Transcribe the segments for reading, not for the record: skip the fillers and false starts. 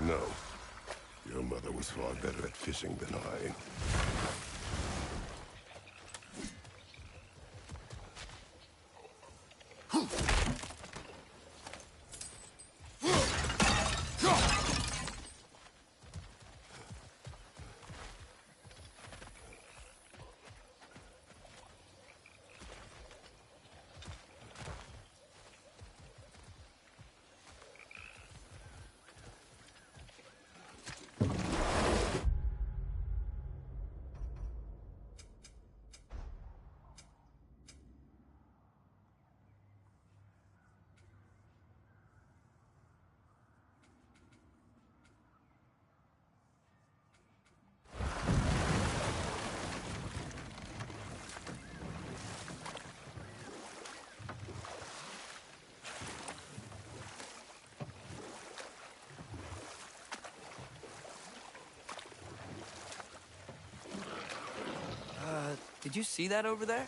No. Your mother was far better at fishing than I. Did you see that over there?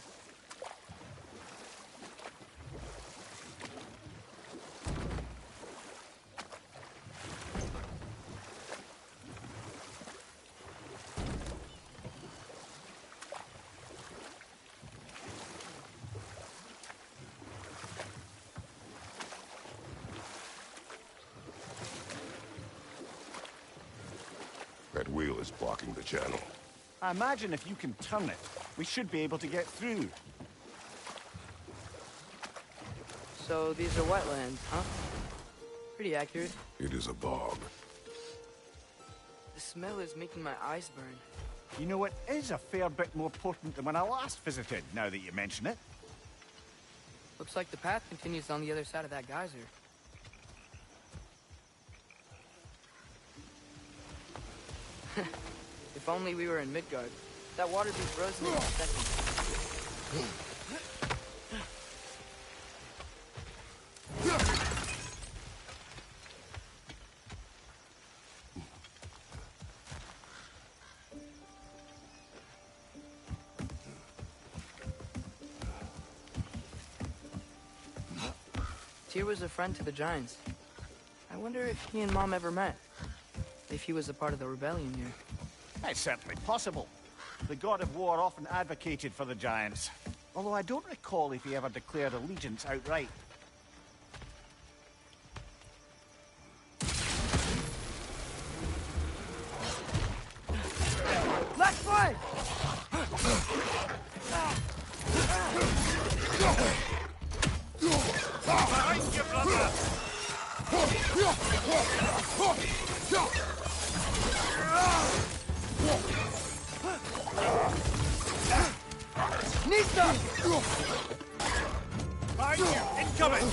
That wheel is blocking the channel. I imagine if you can turn it, we should be able to get through. So these are wetlands, huh? Pretty accurate. It is a bog. The smell is making my eyes burn. You know, it is a fair bit more potent than when I last visited, now that you mention it. Looks like the path continues on the other side of that geyser. If only we were in Midgard. That water'd be frozen in a second. Tyr was a friend to the Giants. I wonder if he and Mom ever met. If he was a part of the rebellion here. It's certainly possible. The god of war often advocated for the Giants. Although I don't recall if he ever declared allegiance outright. Letsplay! Behind you, brother! Nista! Behind you! Incoming!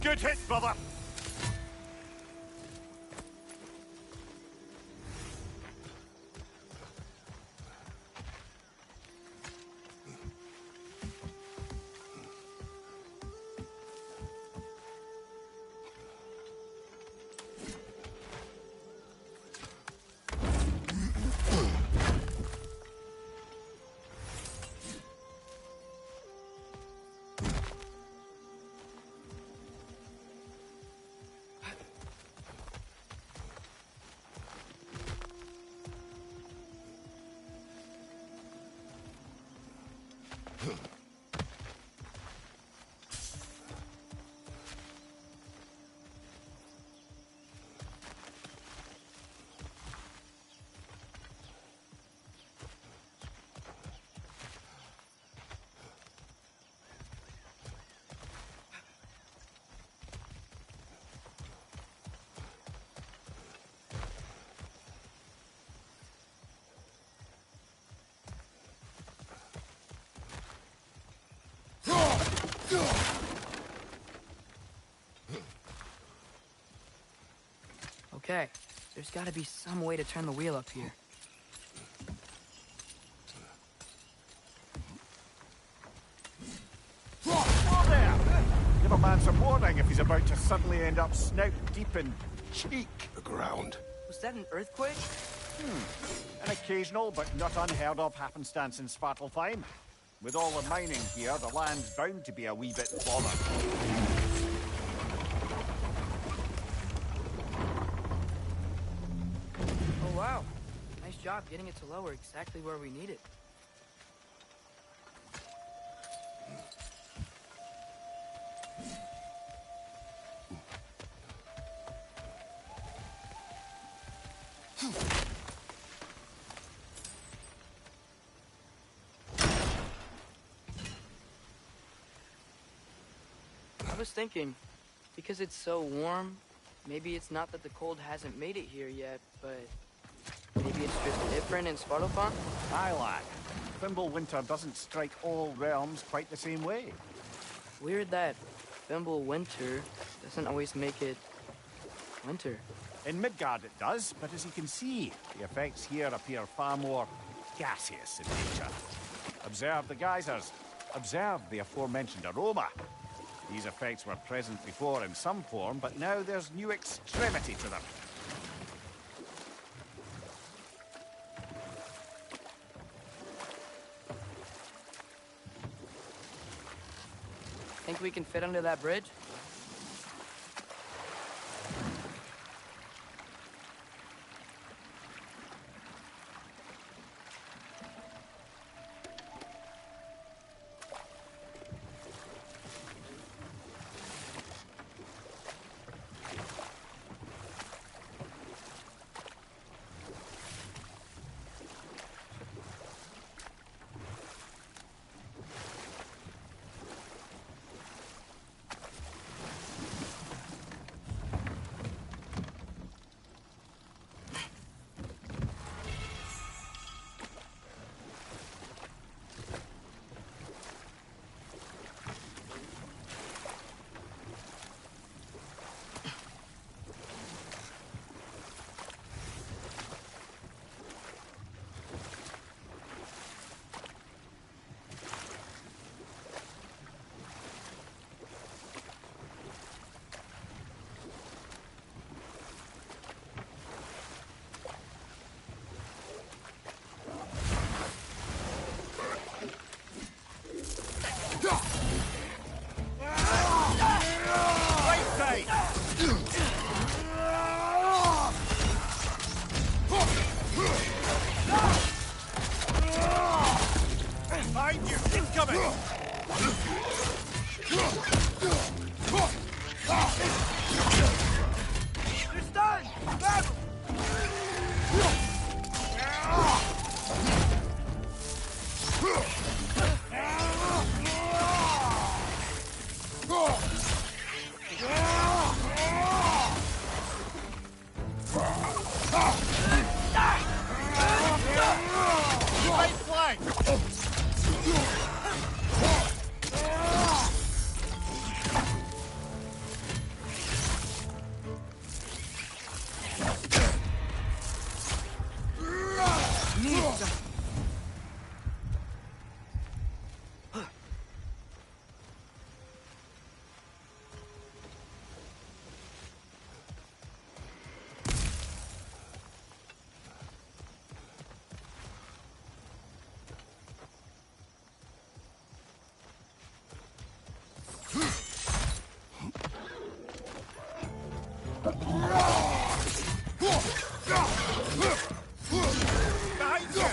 Good hit, brother. Okay, there's gotta be some way to turn the wheel up here. Whoa there! Give a man some warning if he's about to suddenly end up snout deep in cheek. The ground. Was that an earthquake? An occasional but not unheard of happenstance in Svartalfheim. With all the mining here, the land's bound to be a wee bit bothered. Oh wow, nice job getting it to lower exactly where we need it. I was thinking, because it's so warm, maybe it's not that the cold hasn't made it here yet, but maybe it's just different in Svartalfheim? Aye, lad. Winter doesn't strike all realms quite the same way. Weird that Winter doesn't always make it winter. In Midgard it does, but as you can see, the effects here appear far more gaseous in nature. Observe the geysers. Observe the aforementioned aroma. These effects were present before in some form, but now there's new extremity to them. Think we can fit under that bridge? incoming! They're stunned! Grab 'em! Right flank! Behind you!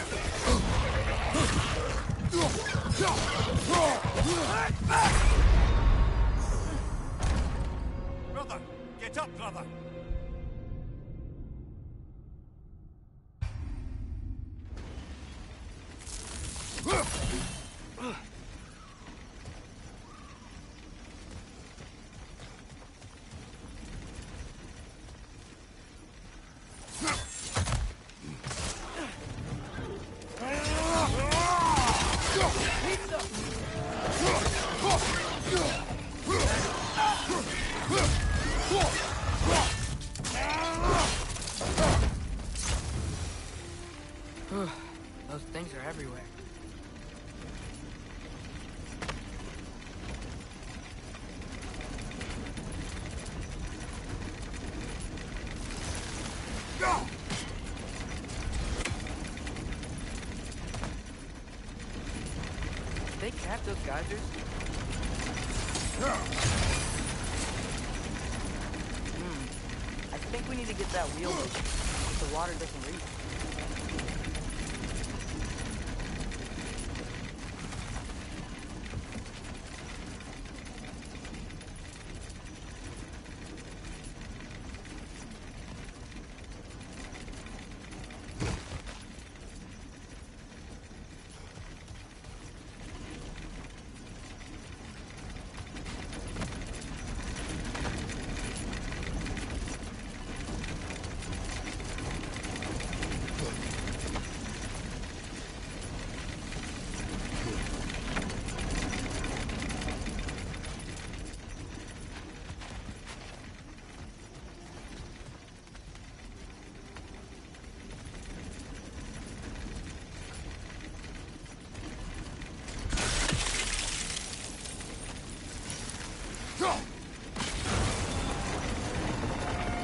Brother, get up, brother! Those things are everywhere. Did they cap those geysers? I think we need to get that wheel moving, so the water doesn't reach.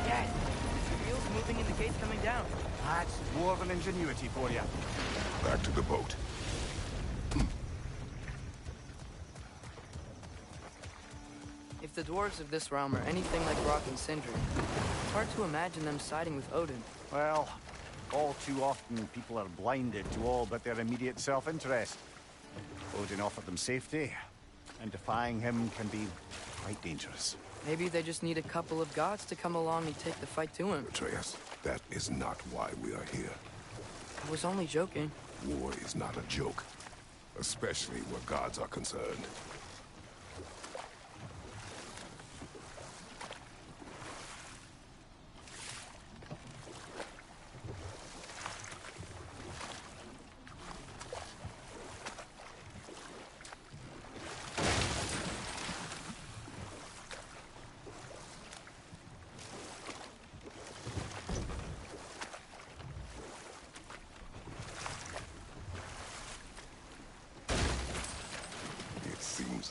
Yes! The wheel's moving and the gate's coming down. That's dwarven ingenuity for you. Back to the boat. If the dwarves of this realm are anything like Rock and Sindri, it's hard to imagine them siding with Odin. Well, all too often people are blinded to all but their immediate self-interest. Odin offered them safety, and defying him can be quite dangerous. Maybe they just need a couple of gods to come along and take the fight to him. Atreus, that is not why we are here. I was only joking. War is not a joke, especially where gods are concerned.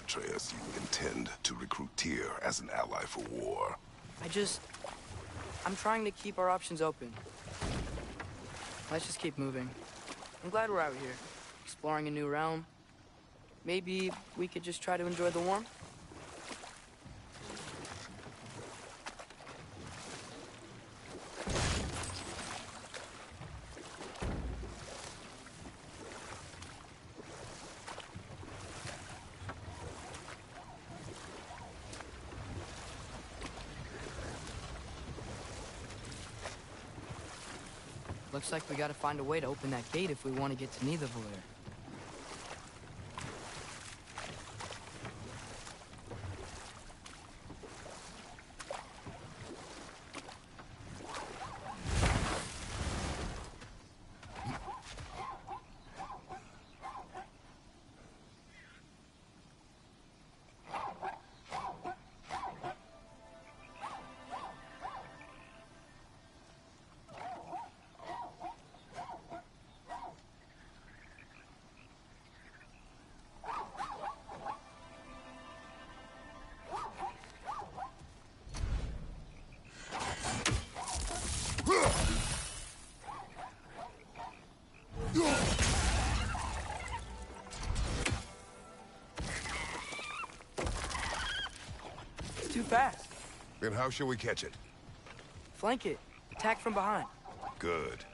Atreus, you intend to recruit Tyr as an ally for war. I'm trying to keep our options open. Let's just keep moving. I'm glad we're out here, exploring a new realm. Maybe we could just try to enjoy the warmth? Looks like we gotta find a way to open that gate if we want to get to Nidavellir. Too fast. Then how shall we catch it? Flank it. Attack from behind. Good.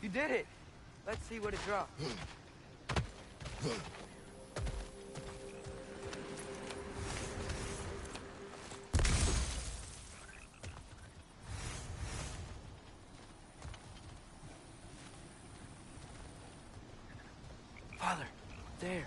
You did it. Let's see what it dropped. Father, there.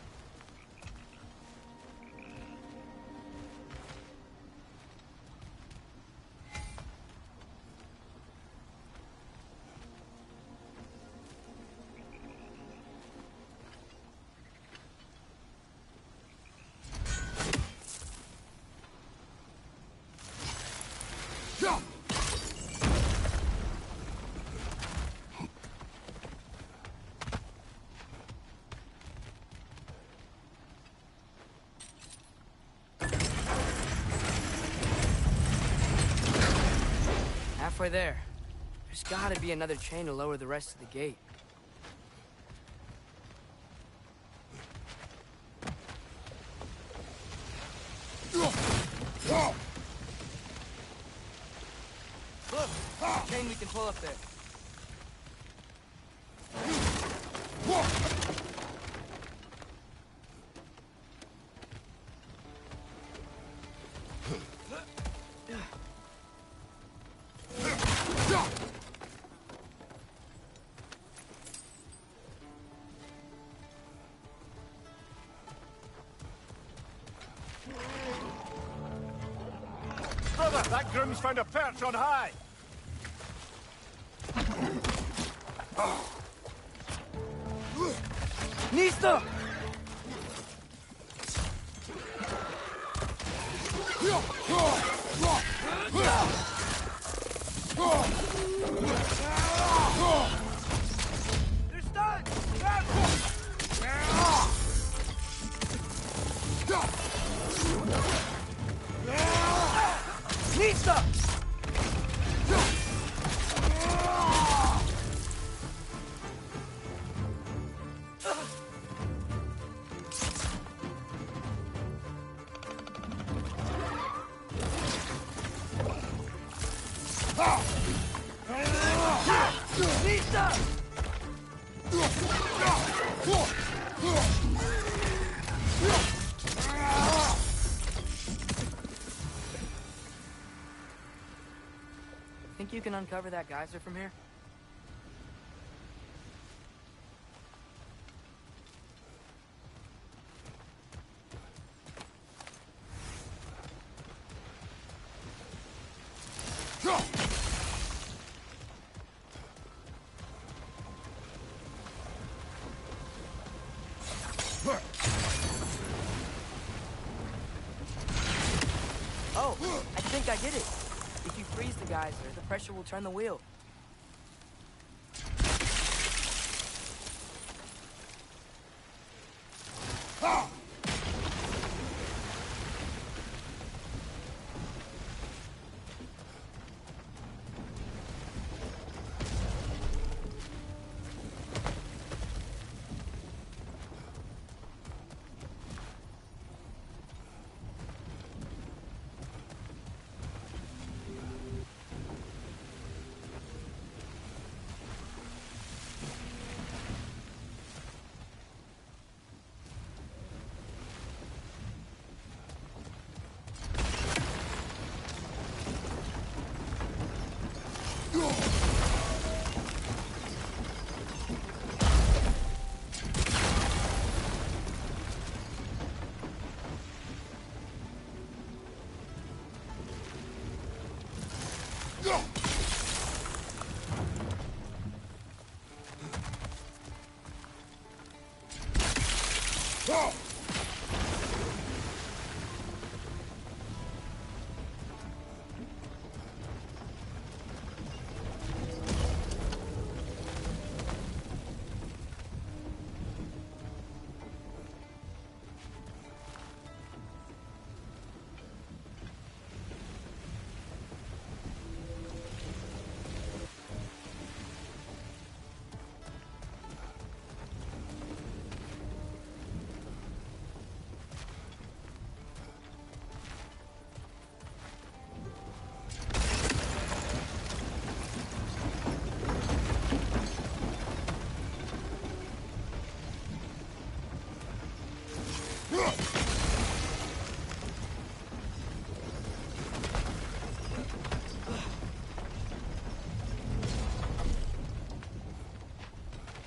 Halfway there. There's gotta be another chain to lower the rest of the gate. Look! There's a chain we can pull up there. Brother, that groom's found a perch on high. Nista! They're stunned! Grab them! Nista! Think you can uncover that geyser from here? Oh, I think I did it. If you freeze the geyser, the pressure will turn the wheel.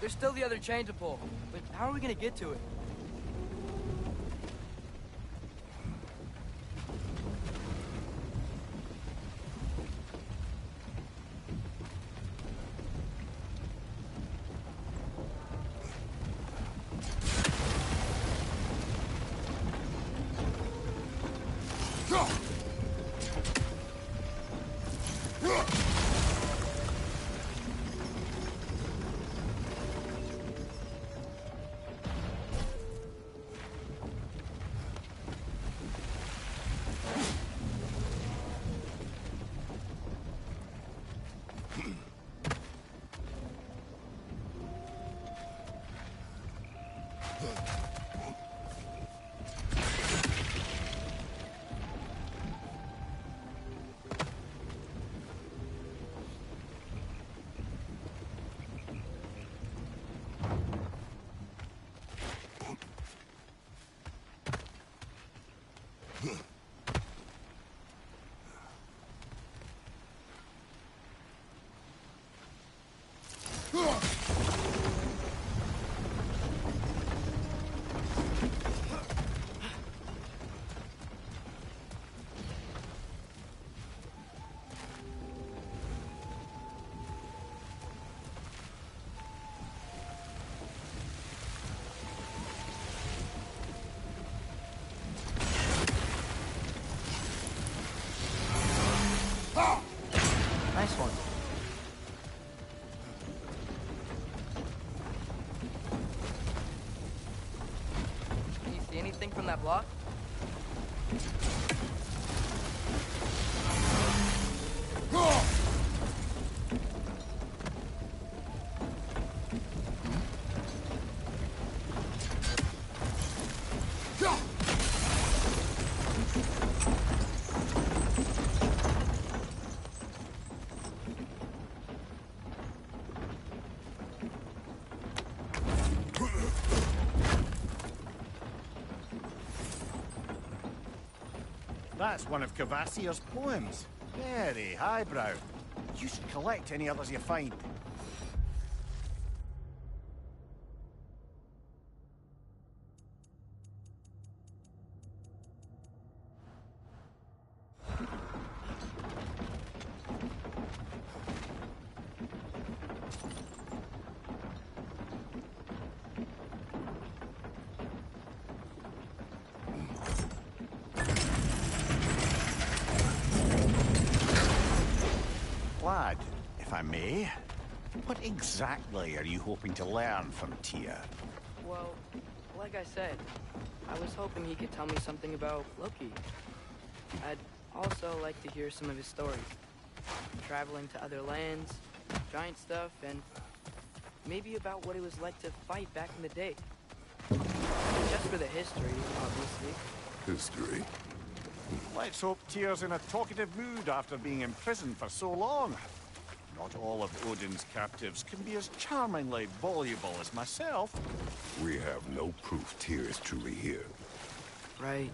There's still the other chain to pull, but how are we gonna get to it? Nice one. Can you see anything from that block? That's one of Cavassier's poems. Very highbrow. You should collect any others you find. Lad, if I may, what exactly are you hoping to learn from Tyr? Well, like I said, I was hoping he could tell me something about Loki. I'd also like to hear some of his stories. Traveling to other lands, giant stuff, and maybe about what it was like to fight back in the day. Just for the history, obviously. History. Let's hope Tyr's in a talkative mood after being imprisoned for so long. Not all of Odin's captives can be as charmingly voluble as myself. We have no proof Tyr is truly here. Right.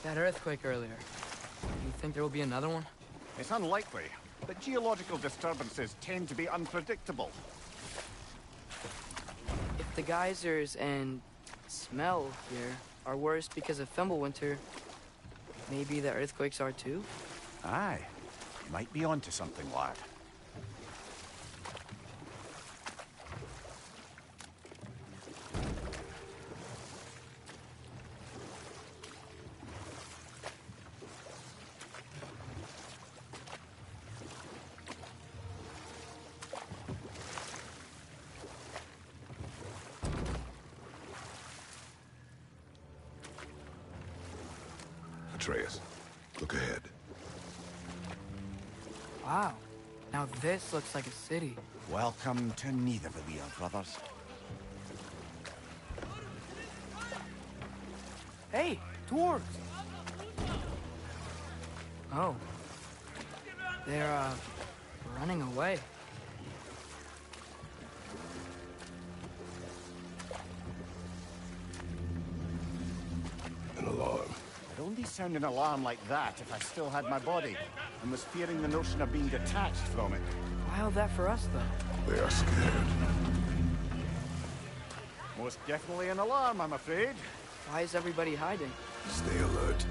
That earthquake earlier. You think there will be another one? It's unlikely, but geological disturbances tend to be unpredictable. If the geysers and smell here are worse because of Fimbulwinter, maybe the earthquakes are too? Aye, you might be onto something, lad. Atreus, look ahead. Wow. Now this looks like a city. Welcome to Nidavellir, brothers. Hey, dwarves! Oh. They're, running away. An alarm. I'd only sound an alarm like that if I still had my body, and was fearing the notion of being detached from it. Wild that for us, though. They are scared. Most definitely an alarm, I'm afraid. Why is everybody hiding? Stay alert.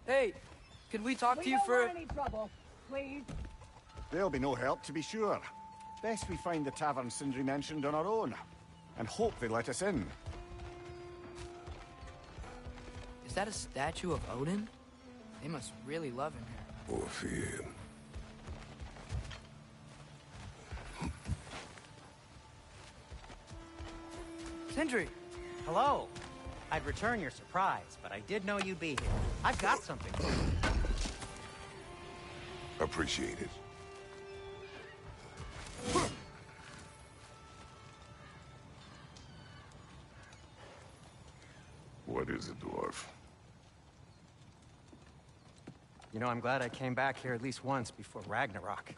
Hey, could we talk to you for... any trouble, please. There'll be no help, to be sure. Best we find the tavern Sindri mentioned on our own, and hope they let us in. Is that a statue of Odin? They must really love him here. Or fear him. Sindri! Hello. I'd return your surprise, but I did know you'd be here. I've got something for you. Appreciate it. What is it, dwarf? You know, I'm glad I came back here at least once before Ragnarok.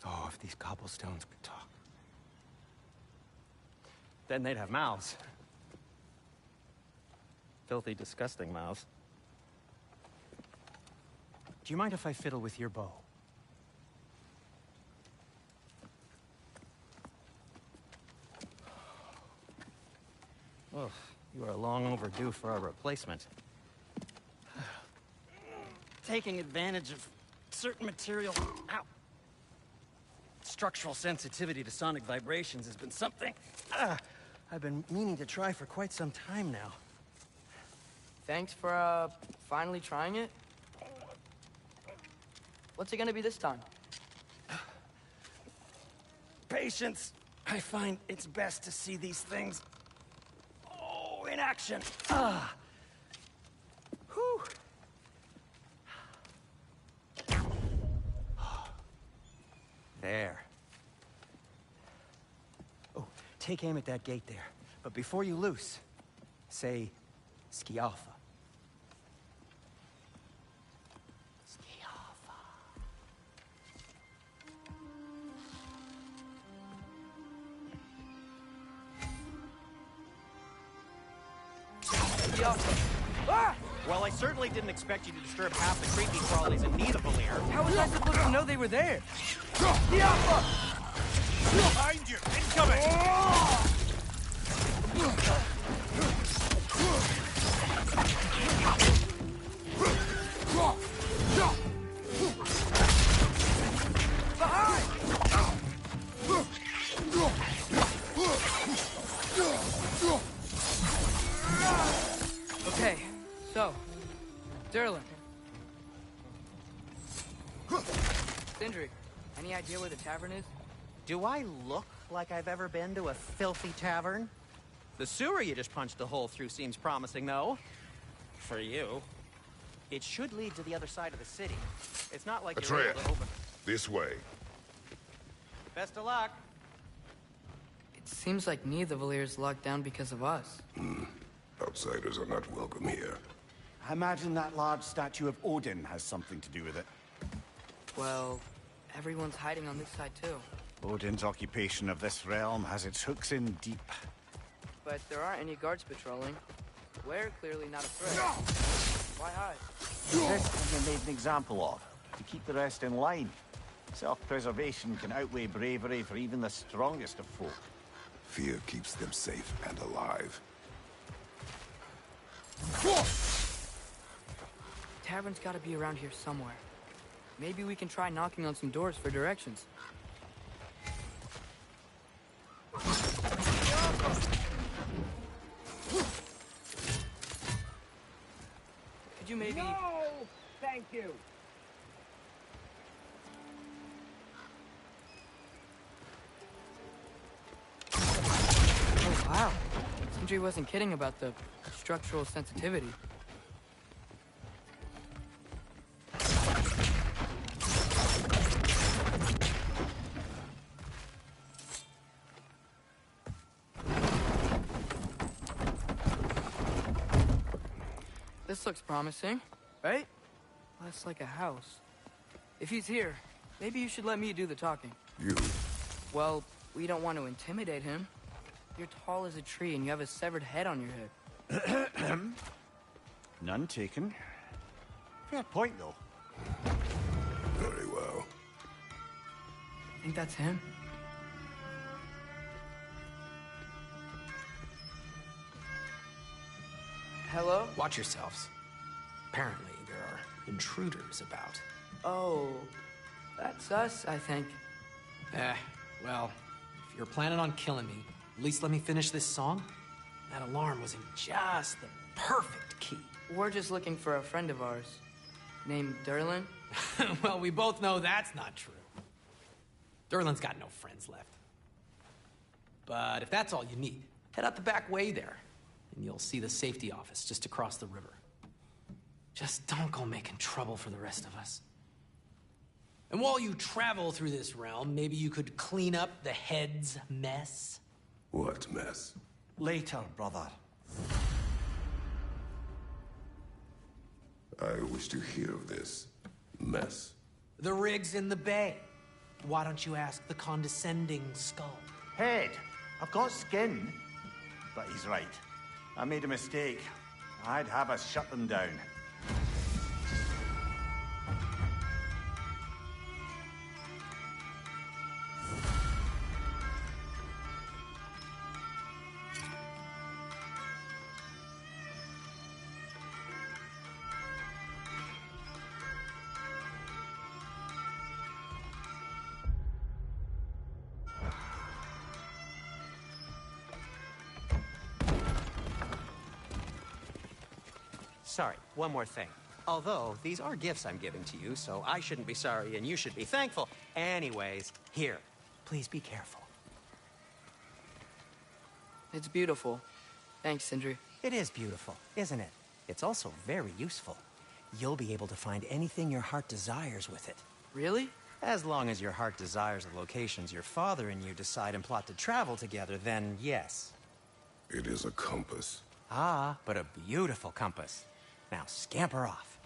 Oh, if these cobblestones could talk. Then they'd have mouths. Filthy, disgusting mouths. Do you mind if I fiddle with your bow? Oh, you are long overdue for a replacement. Taking advantage of certain material... Ow! Structural sensitivity to sonic vibrations has been something I've been meaning to try for quite some time now. Thanks for, finally trying it. What's it gonna be this time? Patience. I find it's best to see these things... Oh, in action. Whew. There. Oh, take aim at that gate there. But before you loose, say, Skialfa. Skialfa. Ah! Well, I certainly didn't expect you to disturb half the creepy crawlies in Nidavellir. How was I supposed to know they were there? Behind you! Incoming! Okay, so, Derlin. Sindri, any idea where the tavern is? Do I look like I've ever been to a filthy tavern? The sewer you just punched a hole through seems promising, though. For you. It should lead to the other side of the city. It's not like you're able to open... This way. Best of luck. It seems like Nidavellir's locked down because of us. Outsiders are not welcome here. I imagine that large statue of Odin has something to do with it. Well, everyone's hiding on this side too. Odin's occupation of this realm has its hooks in deep. But there aren't any guards patrolling. We're clearly not a threat. Why hide? This has been made an example of, to keep the rest in line. Self-preservation can outweigh bravery for even the strongest of folk. Fear keeps them safe and alive. Tavern's gotta be around here somewhere. Maybe we can try knocking on some doors for directions. Could you maybe... No, thank you. Sindri wasn't kidding about the structural sensitivity. This looks promising, right? Less like a house. If he's here, maybe you should let me do the talking. You? Well, we don't want to intimidate him. You're tall as a tree and you have a severed head on your head. None taken. Fair point, though. Very well. Think that's him? Hello? Watch yourselves. Apparently, there are intruders about. Oh, that's us, I think. Well, if you're planning on killing me, at least let me finish this song. That alarm was in just the perfect key. We're just looking for a friend of ours, named Derlin. Well, we both know that's not true. Derlin's got no friends left. But if that's all you need, head out the back way there, and you'll see the safety office just across the river. Just don't go making trouble for the rest of us. And while you travel through this realm, maybe you could clean up the head's mess. What mess? Later, brother. I wish to hear of this mess. The rig's in the bay. Why don't you ask the condescending skull? Head, I've got skin. But he's right. I made a mistake. I'd have us shut them down. Sorry, one more thing. Although, these are gifts I'm giving to you, so I shouldn't be sorry and you should be thankful. Anyways, here, please be careful. It's beautiful. Thanks, Sindri. It is beautiful, isn't it? It's also very useful. You'll be able to find anything your heart desires with it. Really? As long as your heart desires the locations your father and you decide and plot to travel together, then yes. It is a compass. Ah, but a beautiful compass. Now scamper off.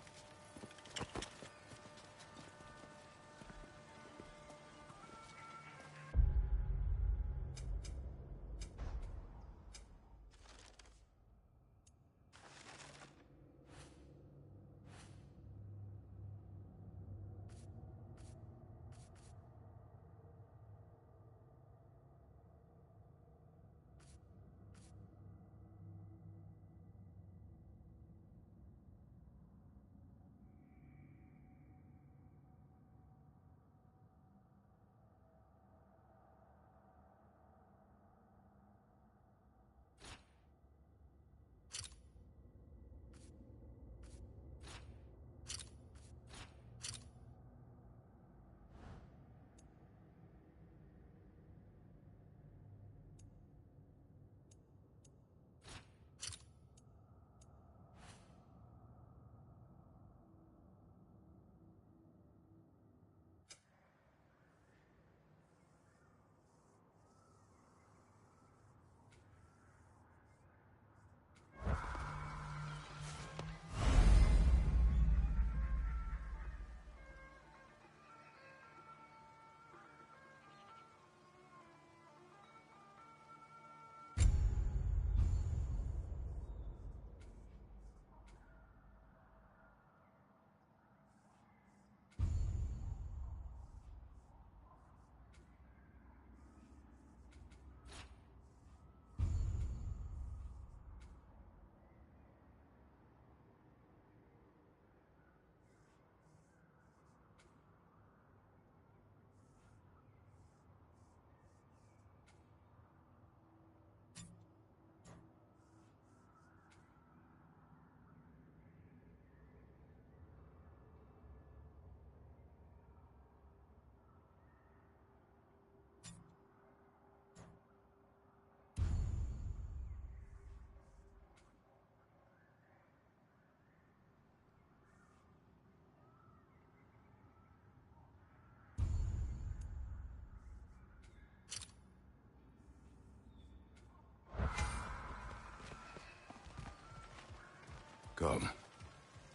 Come.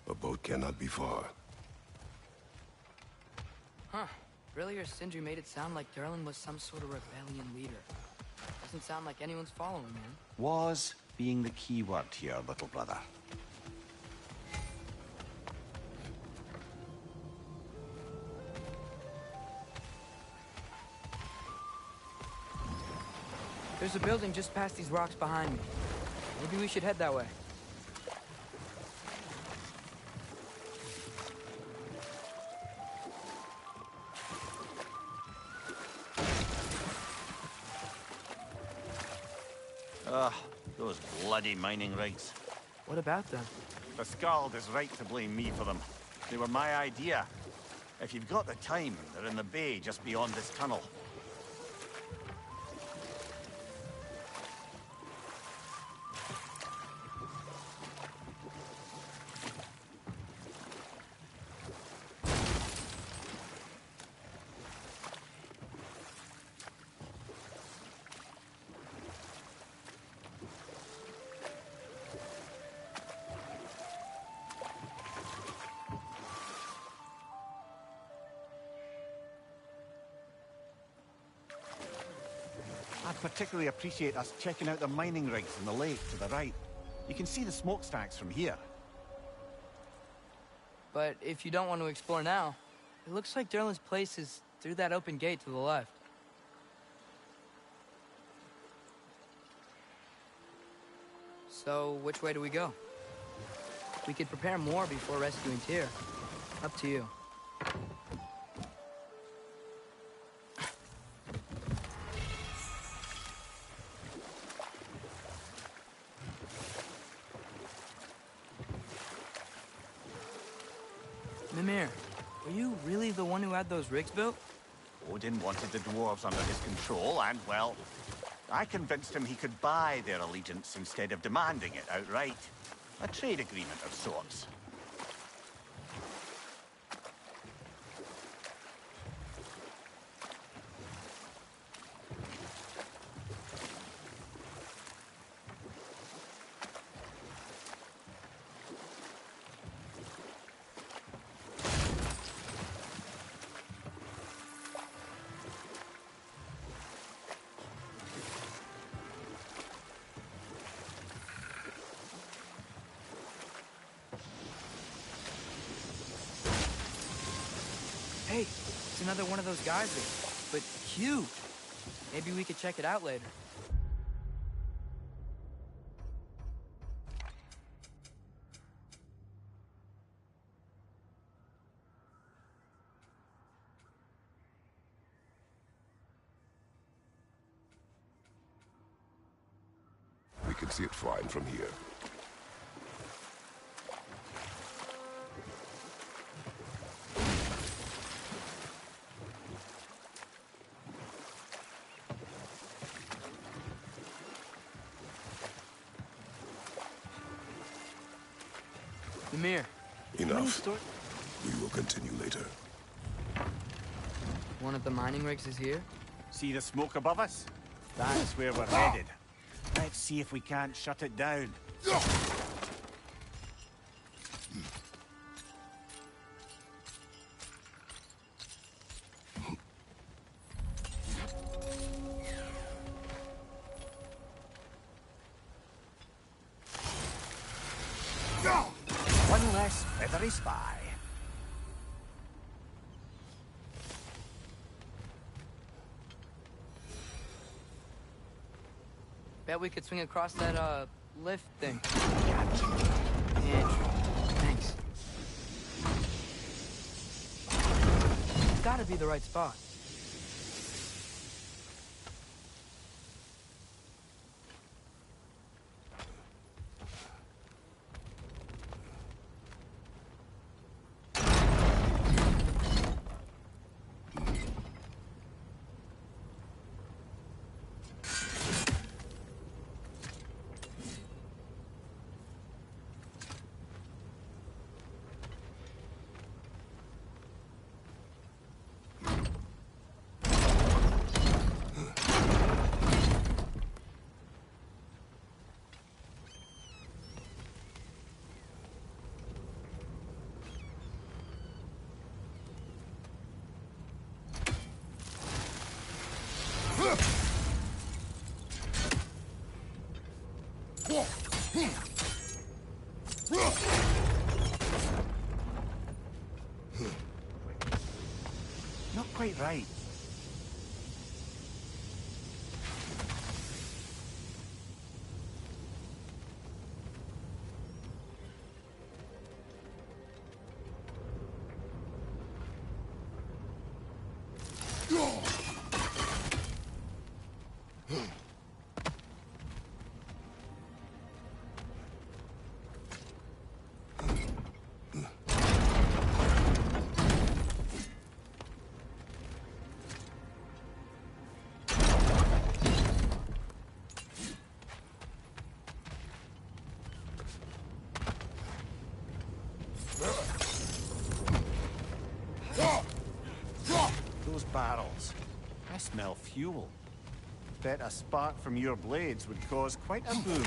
A boat cannot be far. Huh. Earlier, Sindri made it sound like Durlin was some sort of rebellion leader. Doesn't sound like anyone's following him. Was being the key word here, little brother. There's a building just past these rocks behind me. Maybe we should head that way. Those bloody mining rigs. What about them? The Skald is right to blame me for them. They were my idea. If you've got the time, they're in the bay just beyond this tunnel. I'd particularly appreciate us checking out the mining rigs in the lake to the right. You can see the smokestacks from here. But if you don't want to explore now, it looks like Durlin's place is through that open gate to the left. So, which way do we go? We could prepare more before rescuing Tyr. Up to you. Mimir, were you really the one who had those rigs built? Odin wanted the dwarves under his control, and, well, I convinced him he could buy their allegiance instead of demanding it outright. A trade agreement of sorts. Hey, it's another one of those geysers, but huge. Maybe we could check it out later. We can see it fine from here. Mimir. Enough. We will continue later. One of the mining rigs is here? See the smoke above us? That's where we're headed. Let's see if we can't shut it down. One less feathery spy. Bet we could swing across that, lift thing. Yeah, thanks. It's gotta be the right spot. Not quite right. Those barrels. I smell fuel. Bet a spark from your blades would cause quite a boom.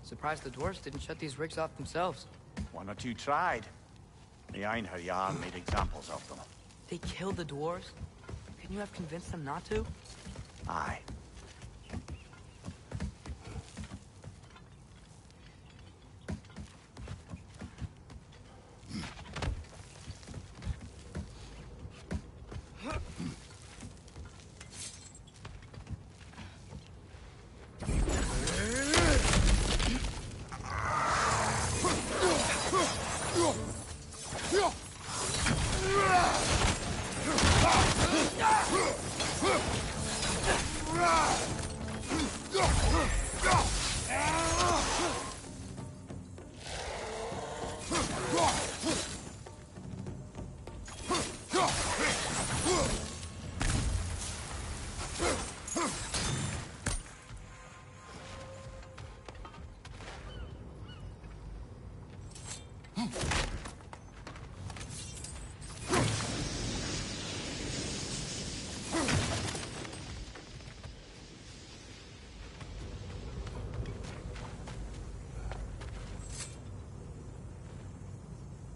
Surprised the dwarves didn't shut these rigs off themselves. One or two tried. The Einherjar made examples of them. They killed the dwarves? Couldn't you have convinced them not to? Aye.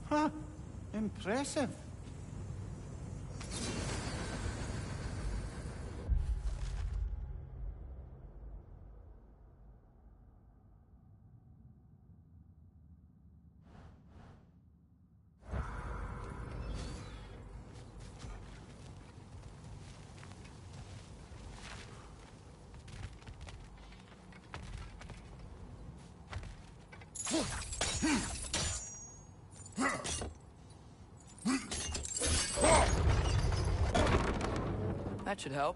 Huh. Impressive. That should help.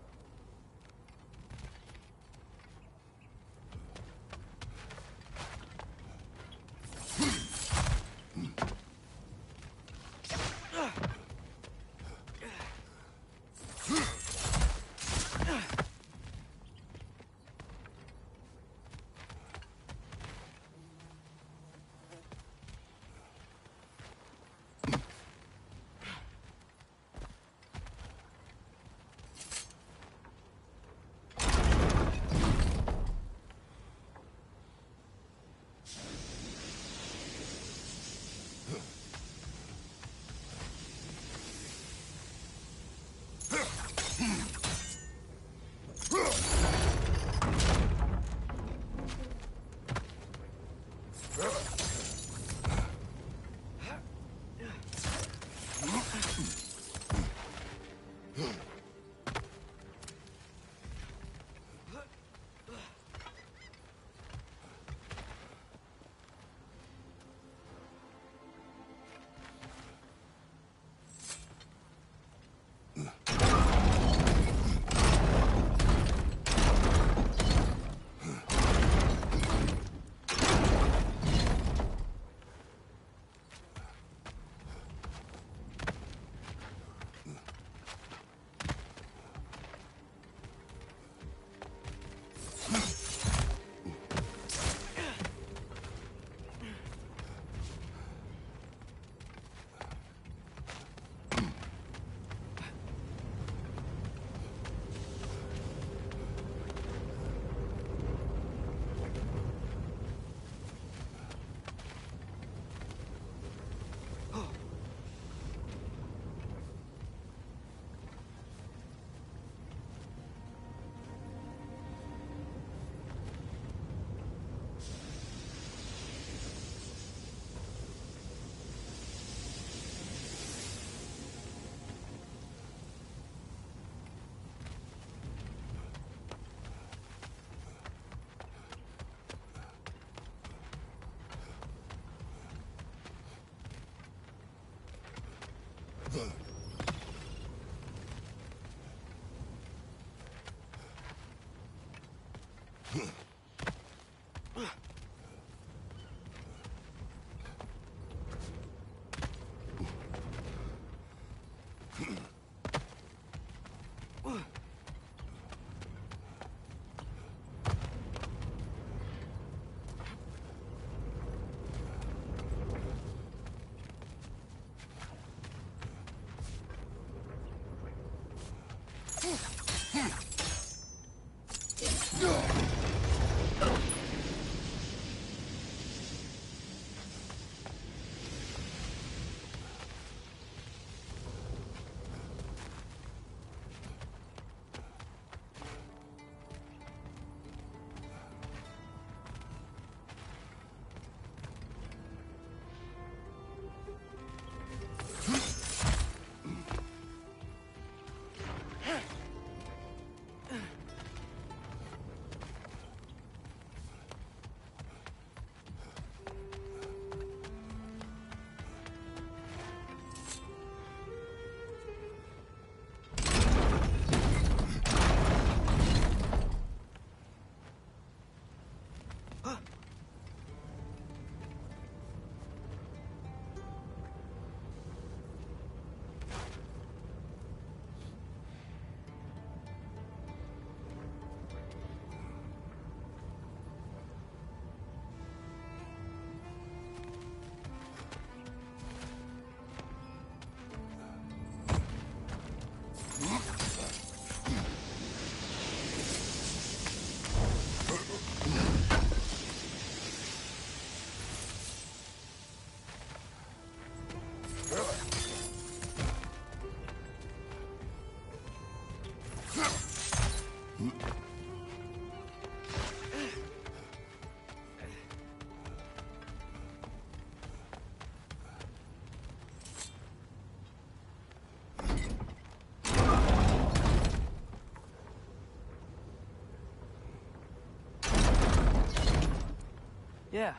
Yeah,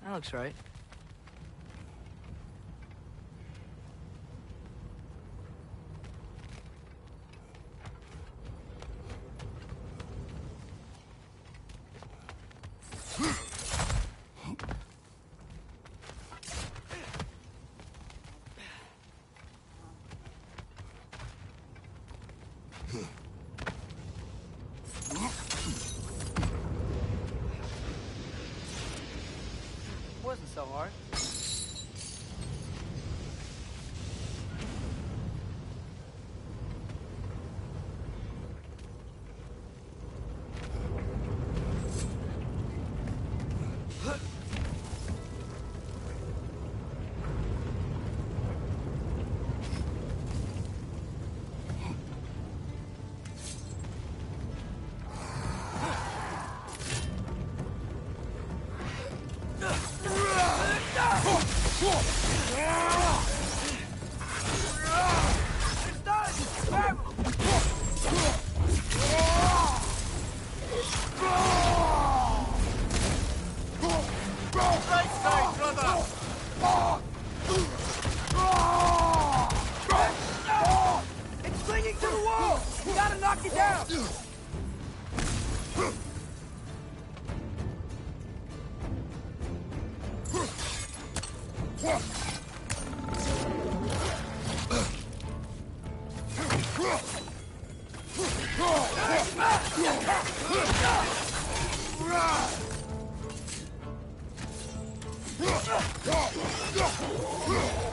that looks right. Wasn't so hard. It's clinging to the wall! You gotta knock it down!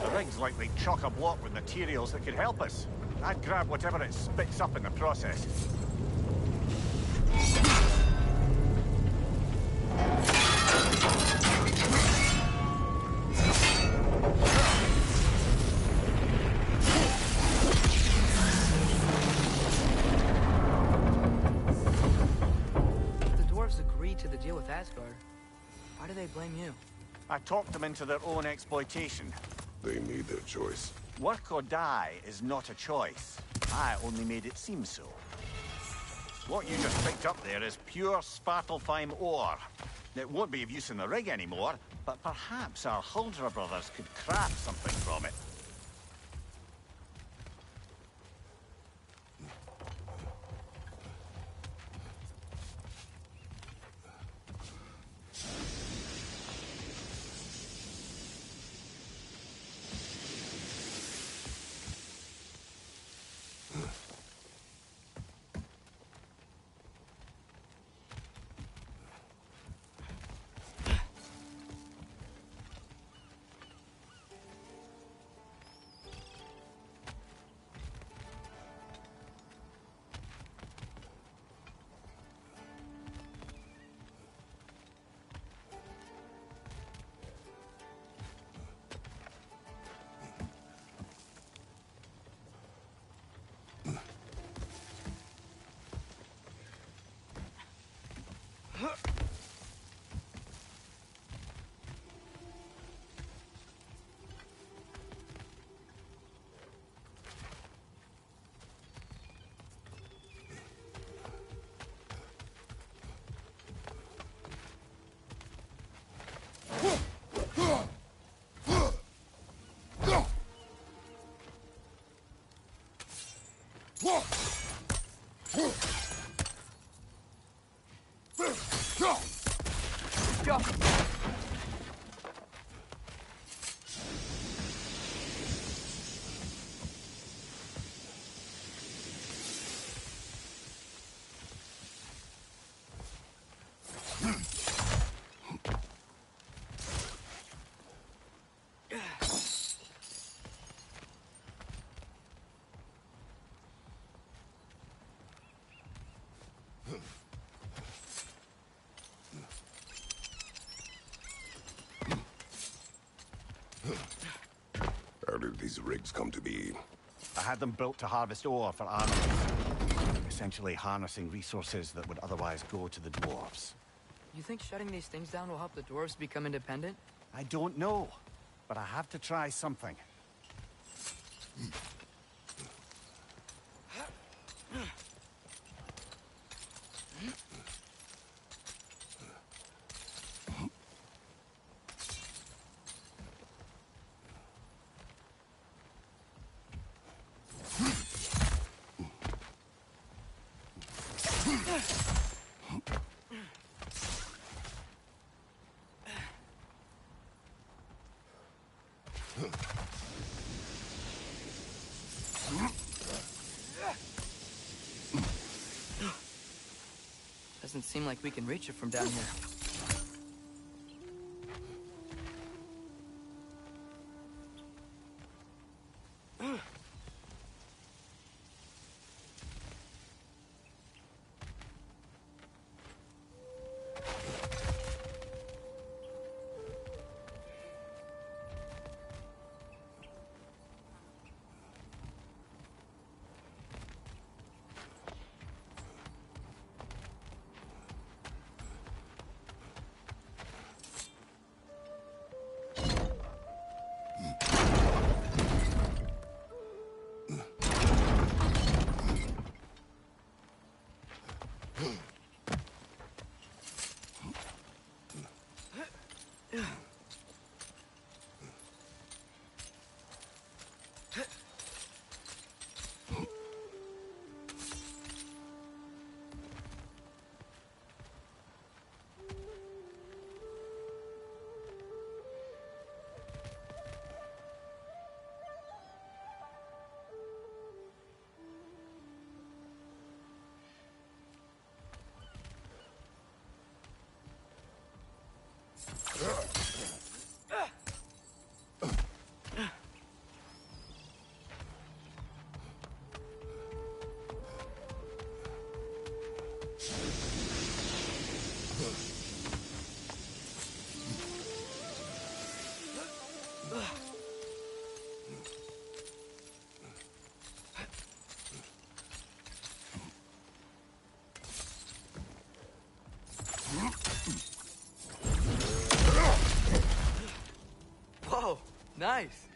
The rig's likely chock-a-block with materials that could help us. I'd grab whatever it spits up in the process. The dwarves agreed to the deal with Asgard. Why do they blame you? I talked them into their own exploitation. They made their choice. Work or die is not a choice. I only made it seem so. What you just picked up there is pure Svartalfheim ore. It won't be of use in the rig anymore, but perhaps our Huldra brothers could craft something from it. Go. How did these rigs come to be? I had them built to harvest ore for armors. Essentially harnessing resources that would otherwise go to the dwarves. You think shutting these things down will help the dwarves become independent? I don't know, but I have to try something. Doesn't seem like we can reach it from down here. Whoa, nice.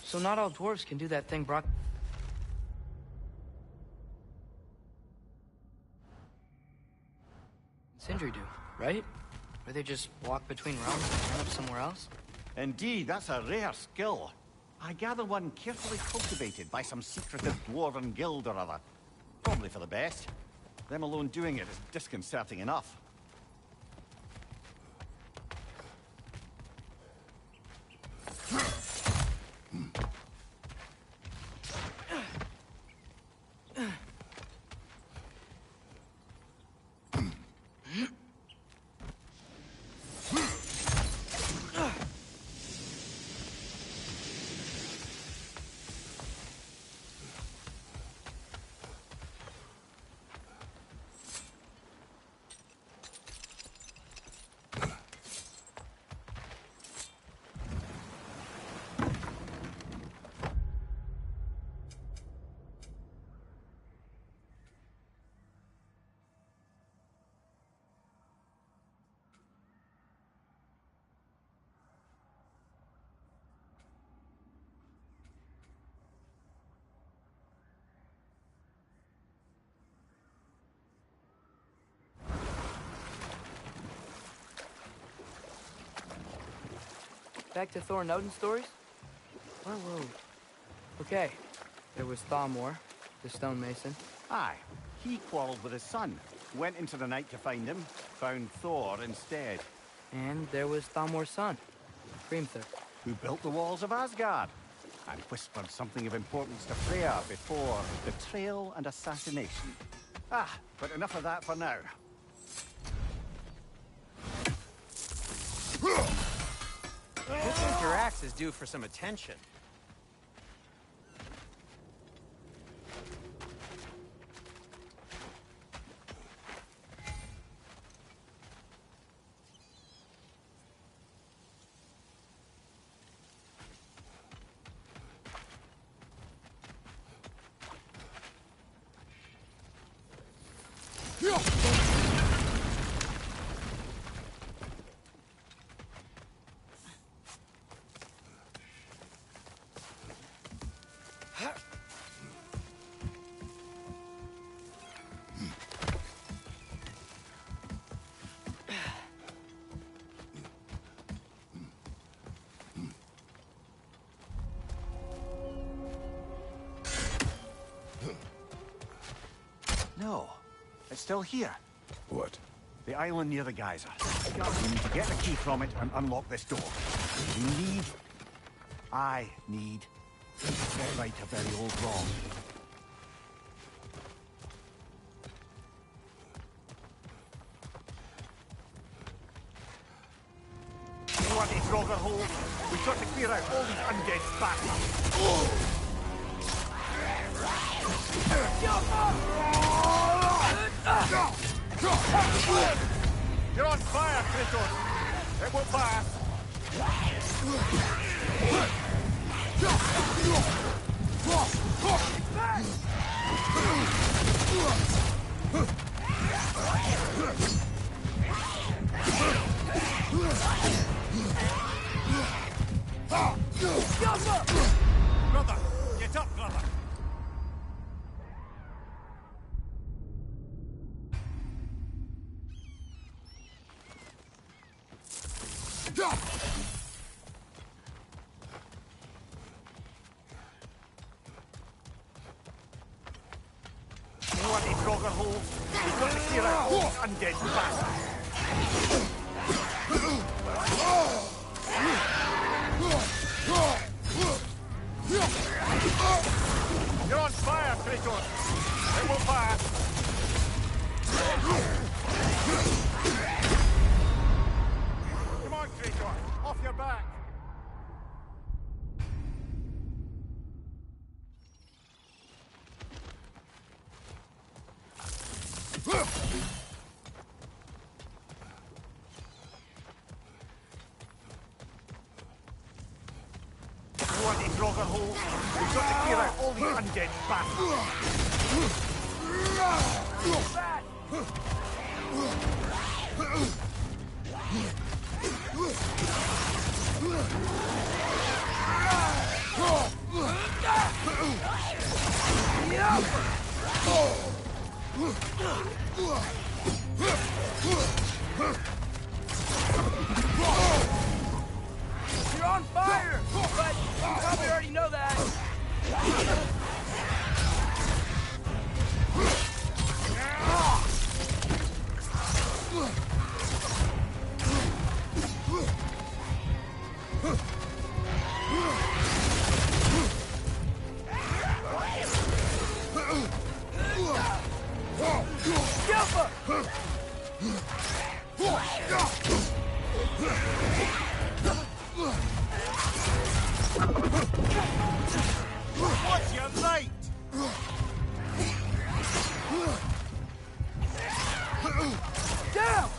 So not all dwarves can do that thing Brock... Sindri do, right? Or they just walk between realms and turn up somewhere else? Indeed, that's a rare skill. I gather one carefully cultivated by some secretive dwarven guild or other. Probably for the best. Them alone doing it is disconcerting enough. Back to Thor and Odin stories? Whoa. Okay, there was Thamor, the stonemason. Aye, he quarreled with his son. Went into the night to find him, found Thor instead. And there was Thamor's son, Grimthur. Who built the walls of Asgard and whispered something of importance to Freya before betrayal and assassination. But enough of that for now. I think your axe is due for some attention. No, it's still here. What? The island near the geyser. We need to get the key from it and unlock this door. I need to get right a very old wrong. Bloody Frogger hole! We've got to clear out all these undead bastards! You're on fire, Kratos! It won't pass! Brother! Get up, brother! Bloody Frogger hole! We've got to clear out all these undead bastards! You're on fire, Kratos! It won't pass! Come on, Kratos! Off your back! Bloody Frogger hole! We've got to clear out all these undead bastards! You're on fire! But you probably already know that. What's your light? Down!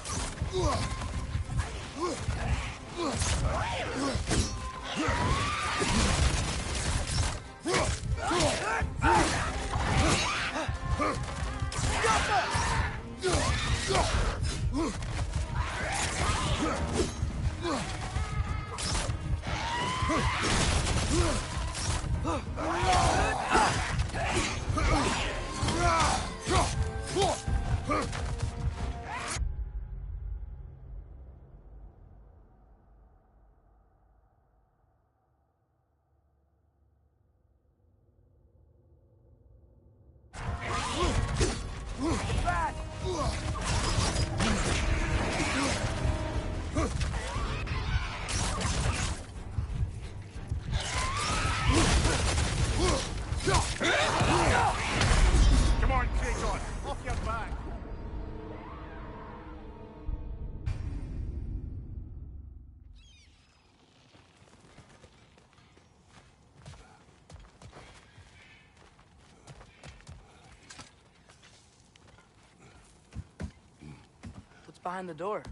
behind the door?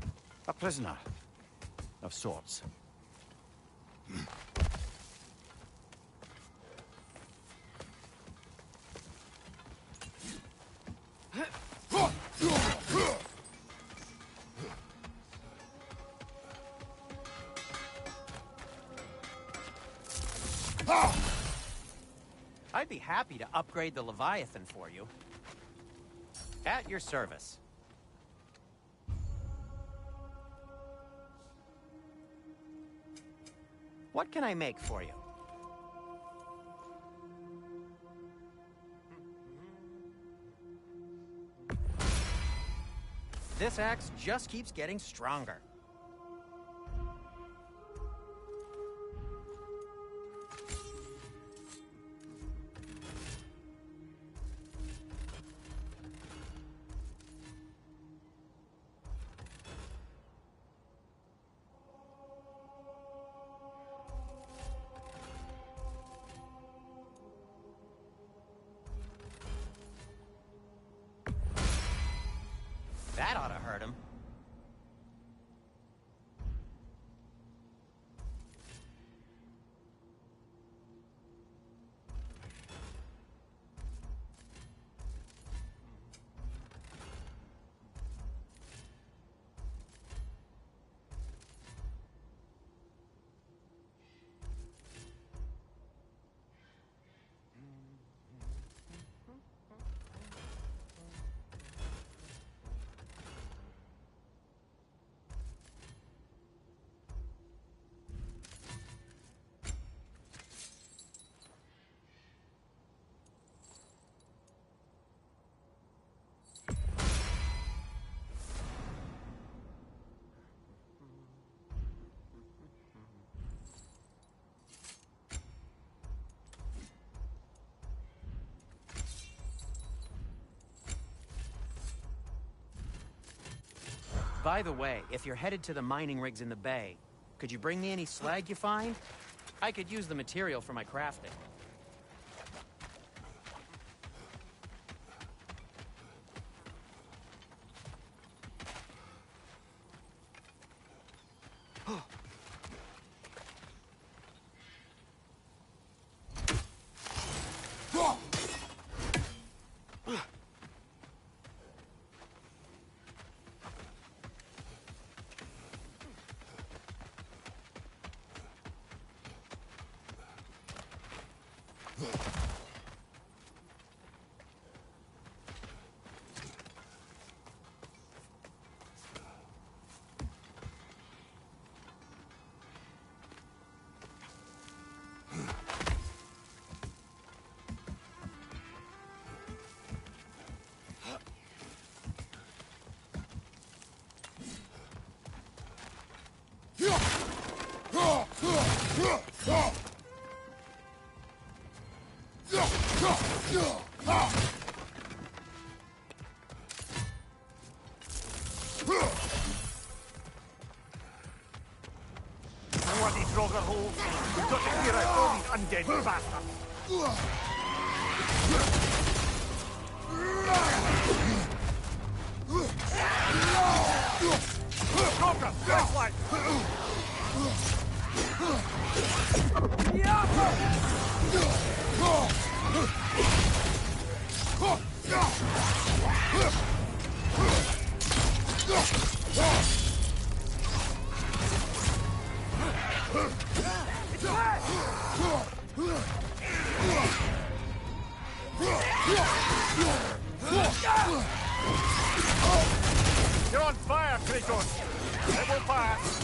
A prisoner. Of sorts. I'd be happy to upgrade the Leviathan for you. At your service. What can I make for you? This axe just keeps getting stronger. That ought to hurt him. By the way, if you're headed to the mining rigs in the bay, could you bring me any slag you find? I could use the material for my crafting. Bloody Draugr holes! We've got to clear out all these undead bastards! Draugr, flashlight! You're on fire, Kratos! It will pass!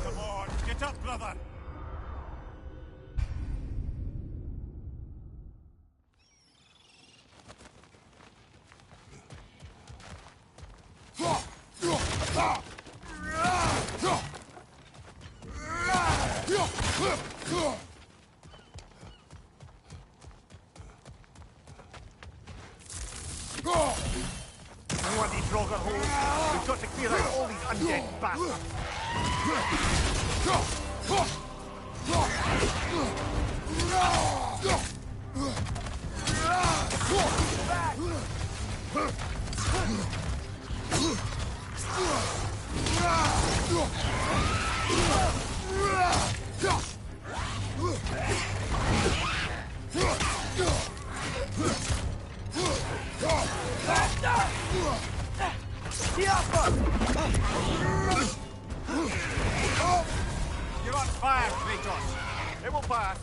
Come on, get up, brother! Bloody Draugr holes! We've got to clear out all these undead bastards! You're on fire, Kratos! It will pass!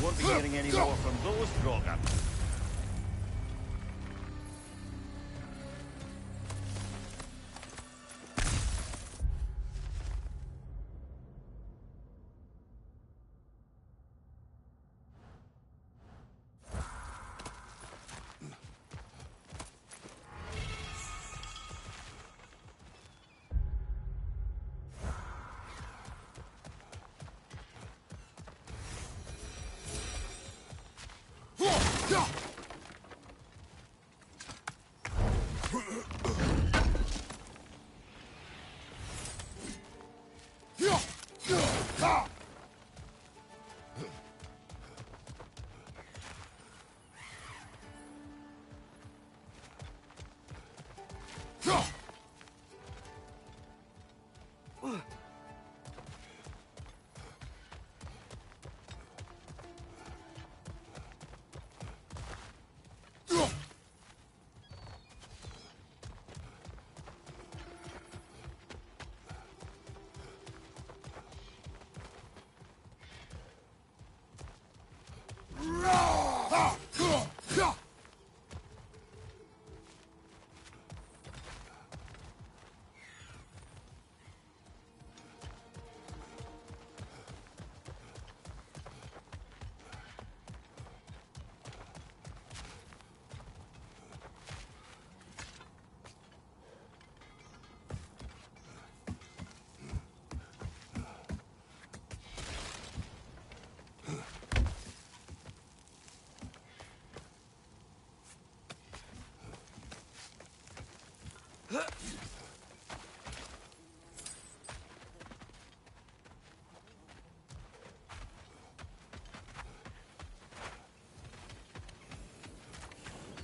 Won't be hearing any more from those Draugr.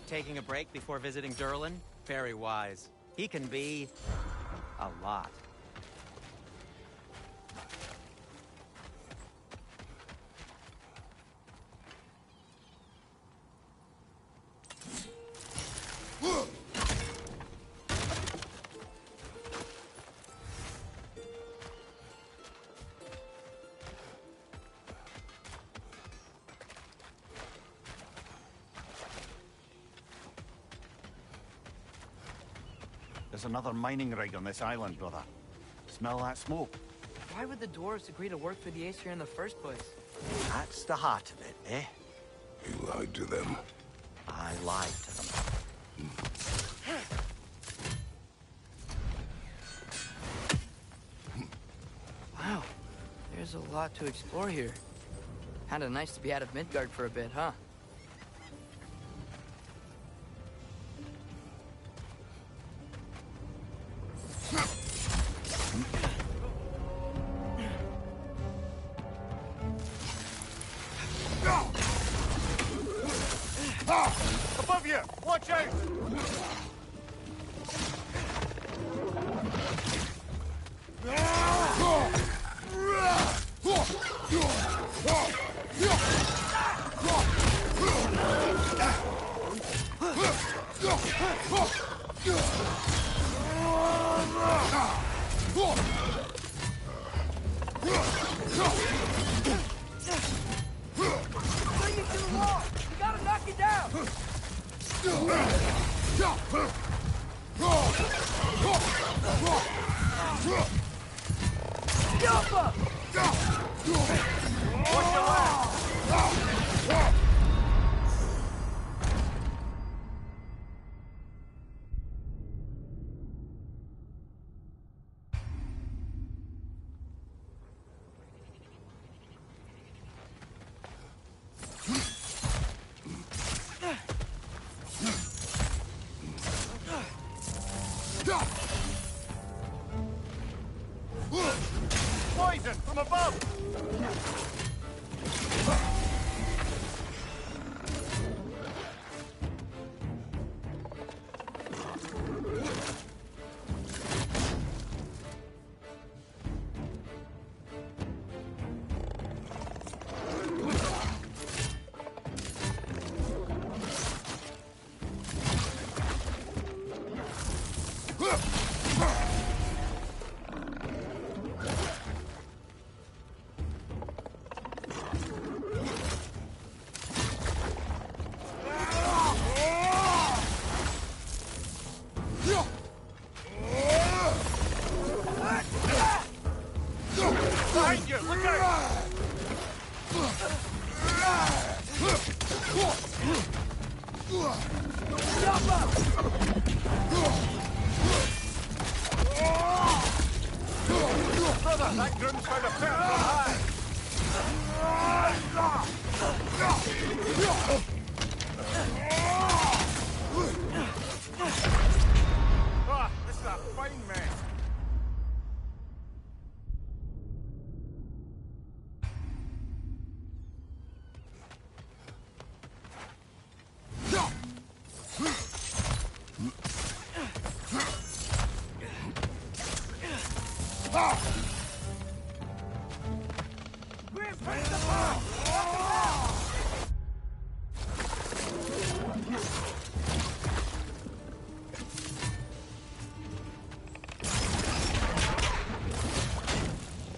Taking a break before visiting Durlin? Very wise. He can be... a lot. There's another mining rig on this island, brother. Smell that smoke? Why would the dwarves agree to work for the Aesir in the first place? That's the heart of it, eh? You lied to them. I lied to them. Wow, there's a lot to explore here. Kinda nice to be out of Midgard for a bit, huh? Above you! Watch out! to the wall! We gotta knock it down! Jump up! Watch your left! Poison from above! Behind you! Look out! Jump up! Brother, that groom's found a pet from high! Ah, this is a fine mess. Grim, bring the bomb!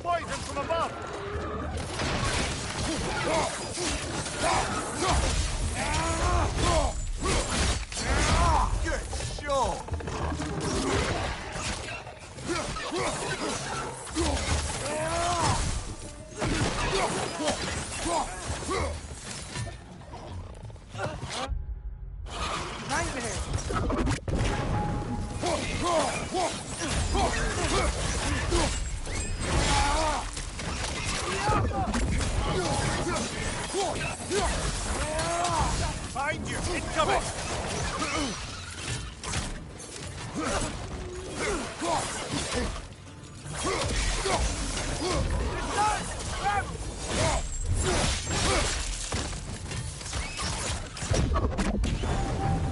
Poison from above! Good show! Nightmare! Behind you! Incoming!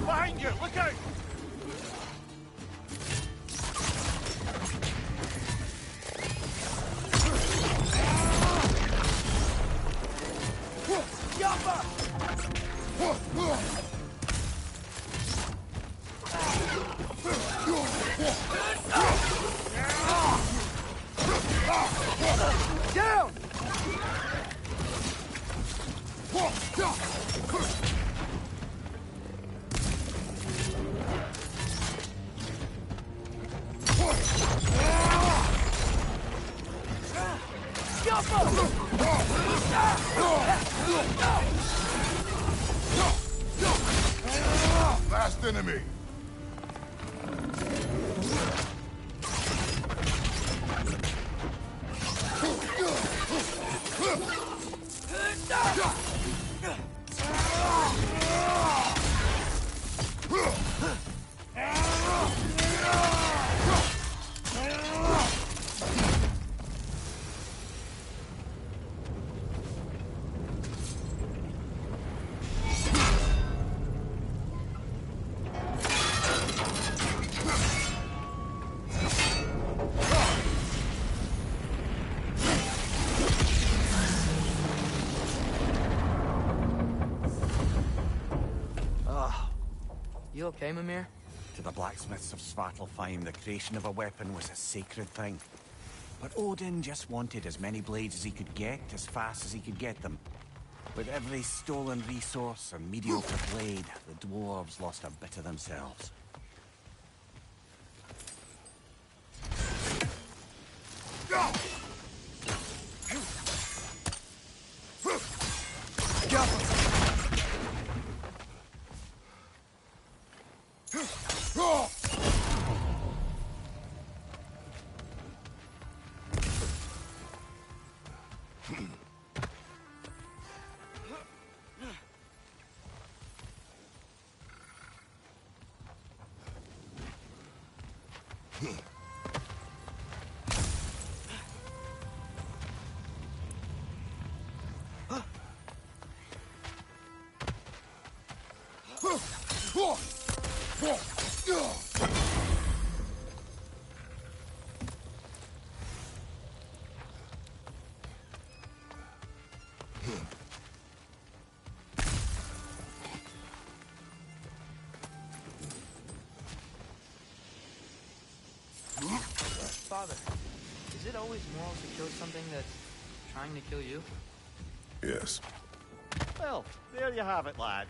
Behind you! Look out! Jump up! Down! Jump up! Last enemy. You okay, Mimir? To the blacksmiths of Svartalfheim, the creation of a weapon was a sacred thing. But Odin just wanted as many blades as he could get, as fast as he could get them. With every stolen resource and mediocre blade, the dwarves lost a bit of themselves. Father, is it always moral to kill something that's trying to kill you? Yes. Well, there you have it, lad.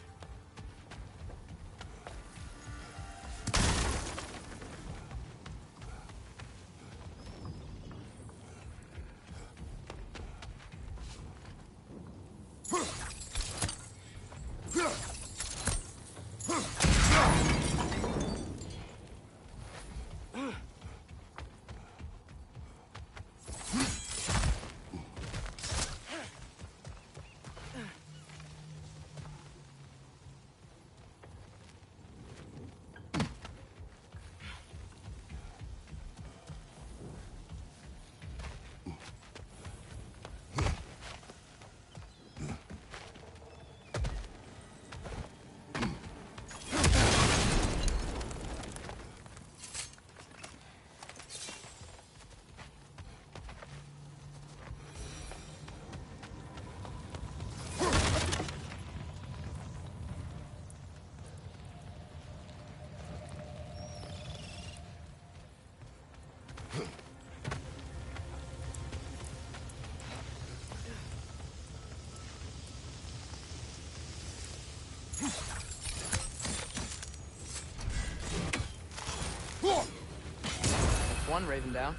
One Raven down.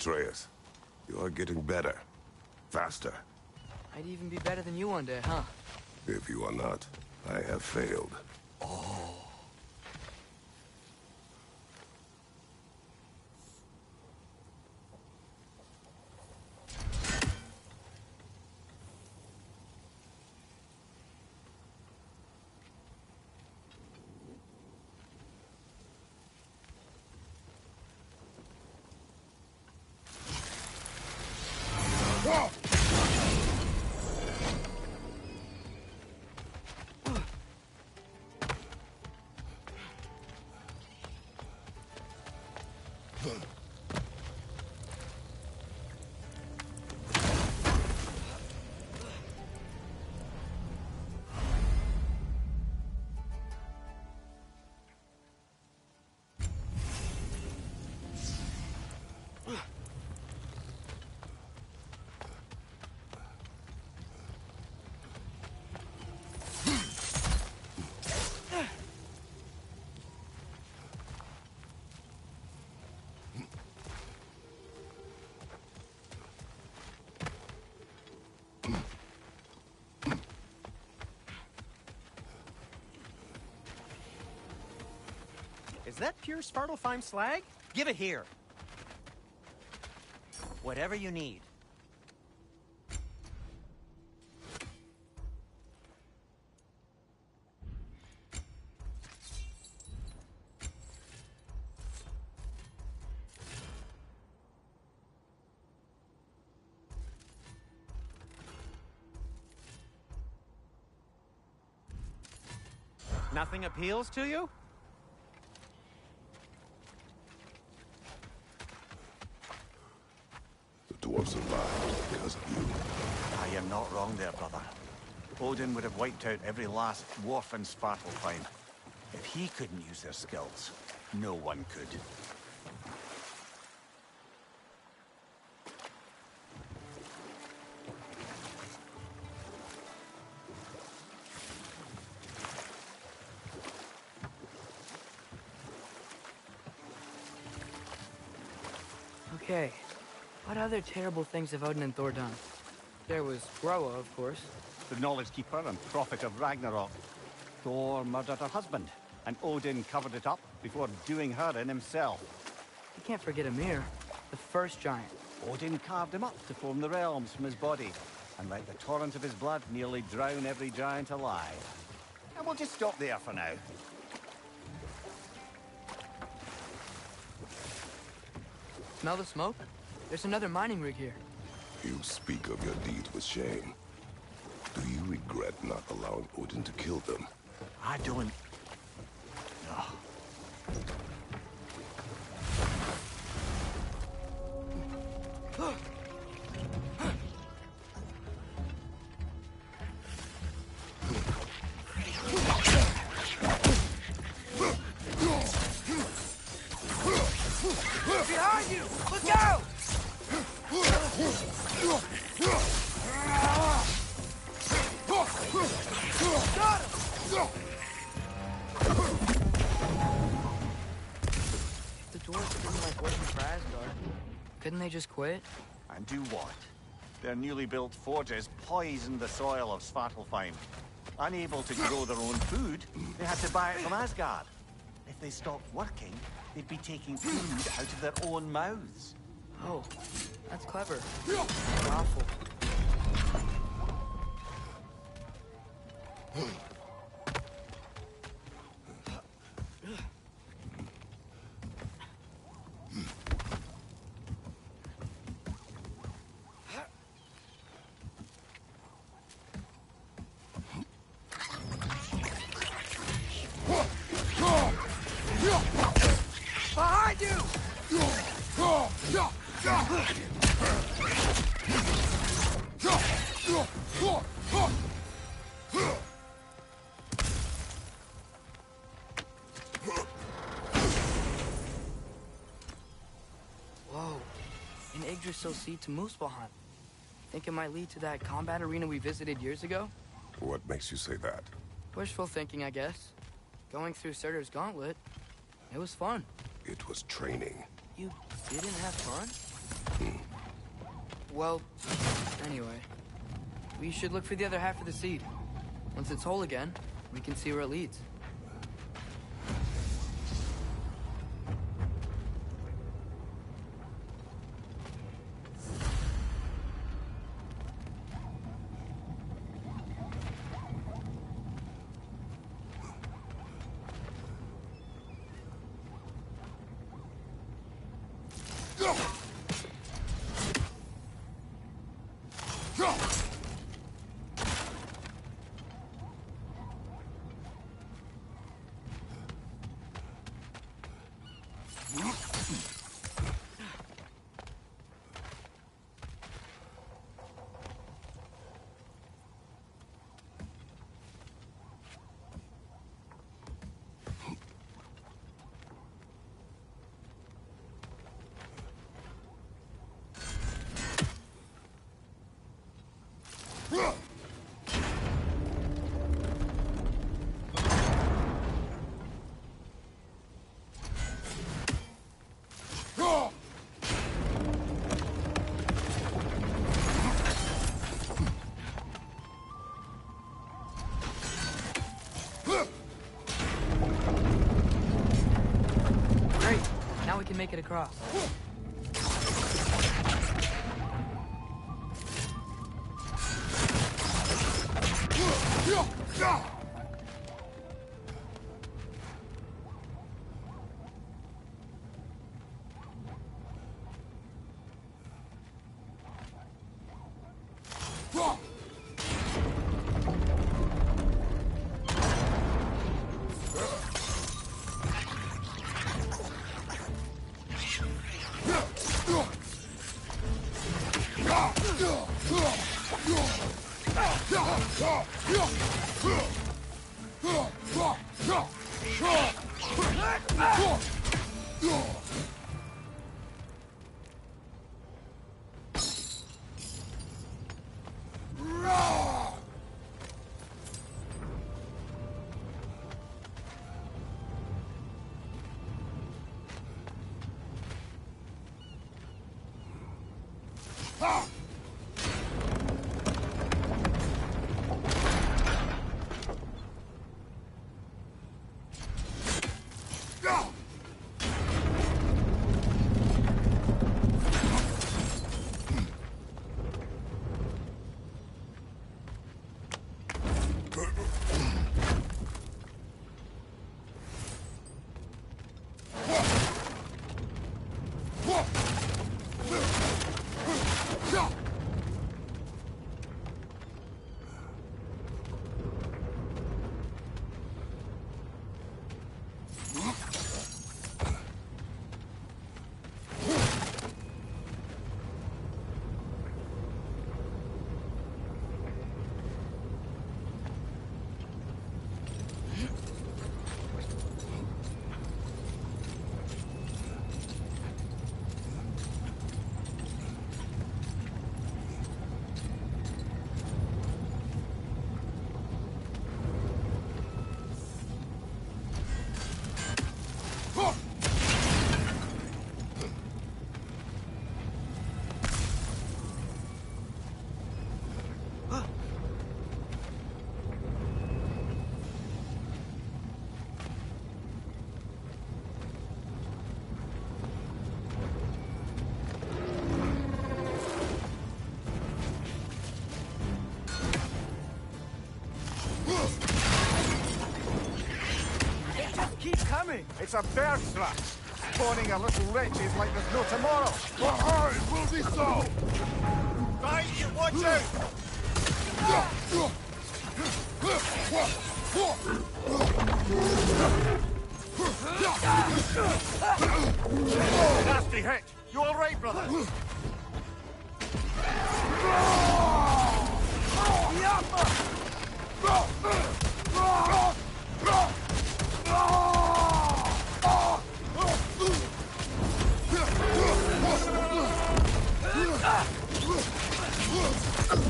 Atreus, you are getting better. Faster. I'd even be better than you one day, huh? If you are not, I have failed. Is that pure Svartalfheim slag? Give it here. Whatever you need. Nothing appeals to you? The dwarves survived because of you. I am not wrong there, brother. Odin would have wiped out every last dwarf in Svartalfheim. If he couldn't use their skills, no one could. Okay, what other terrible things have Odin and Thor done? There was Groa, of course. The Knowledge Keeper and Prophet of Ragnarok. Thor murdered her husband, and Odin covered it up before doing her in himself. You can't forget Ymir, the first giant. Odin carved him up to form the realms from his body, and let the torrent of his blood nearly drown every giant alive. And we'll just stop there for now. Smell the smoke? There's another mining rig here. You speak of your deeds with shame. Do you regret not allowing Odin to kill them? I don't... No. Behind you! Look out! Got him! If the dwarves didn't like working for Asgard, couldn't they just quit? And do what? Their newly built forges poisoned the soil of Svartalfheim. Unable to grow their own food, they had to buy it from Asgard. If they stopped working, they'd be taking food out of their own mouths. Oh, that's clever. Awful. Behind you! Whoa, an Yggdrasil seed to Muspelheim. Think it might lead to that combat arena we visited years ago? What makes you say that? Wishful thinking, I guess. Going through Surtur's gauntlet, it was fun. It was training. You didn't have fun? Well, anyway, we should look for the other half of the seed. Once it's whole again, we can see where it leads. Great, now we can make it across. It's a bird trap, spawning a little wretches like there's no tomorrow. For her, it will be so! Right, you watch out! Nasty hit! You all right, brother?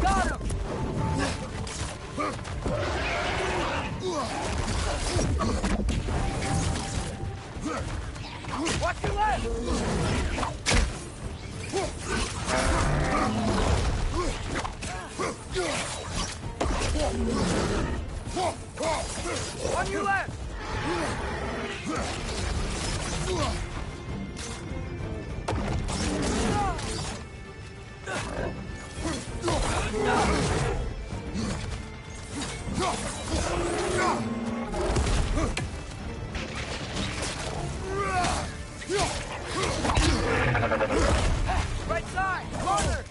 Got him! Watch your left! On your left! Right side! Corner!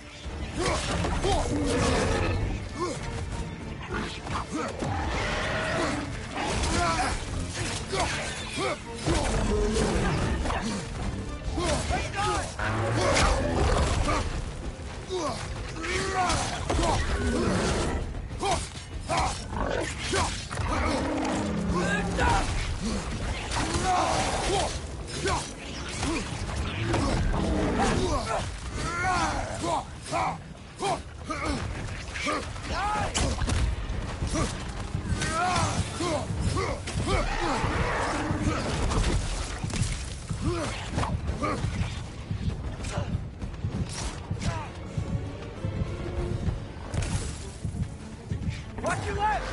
Watch your left!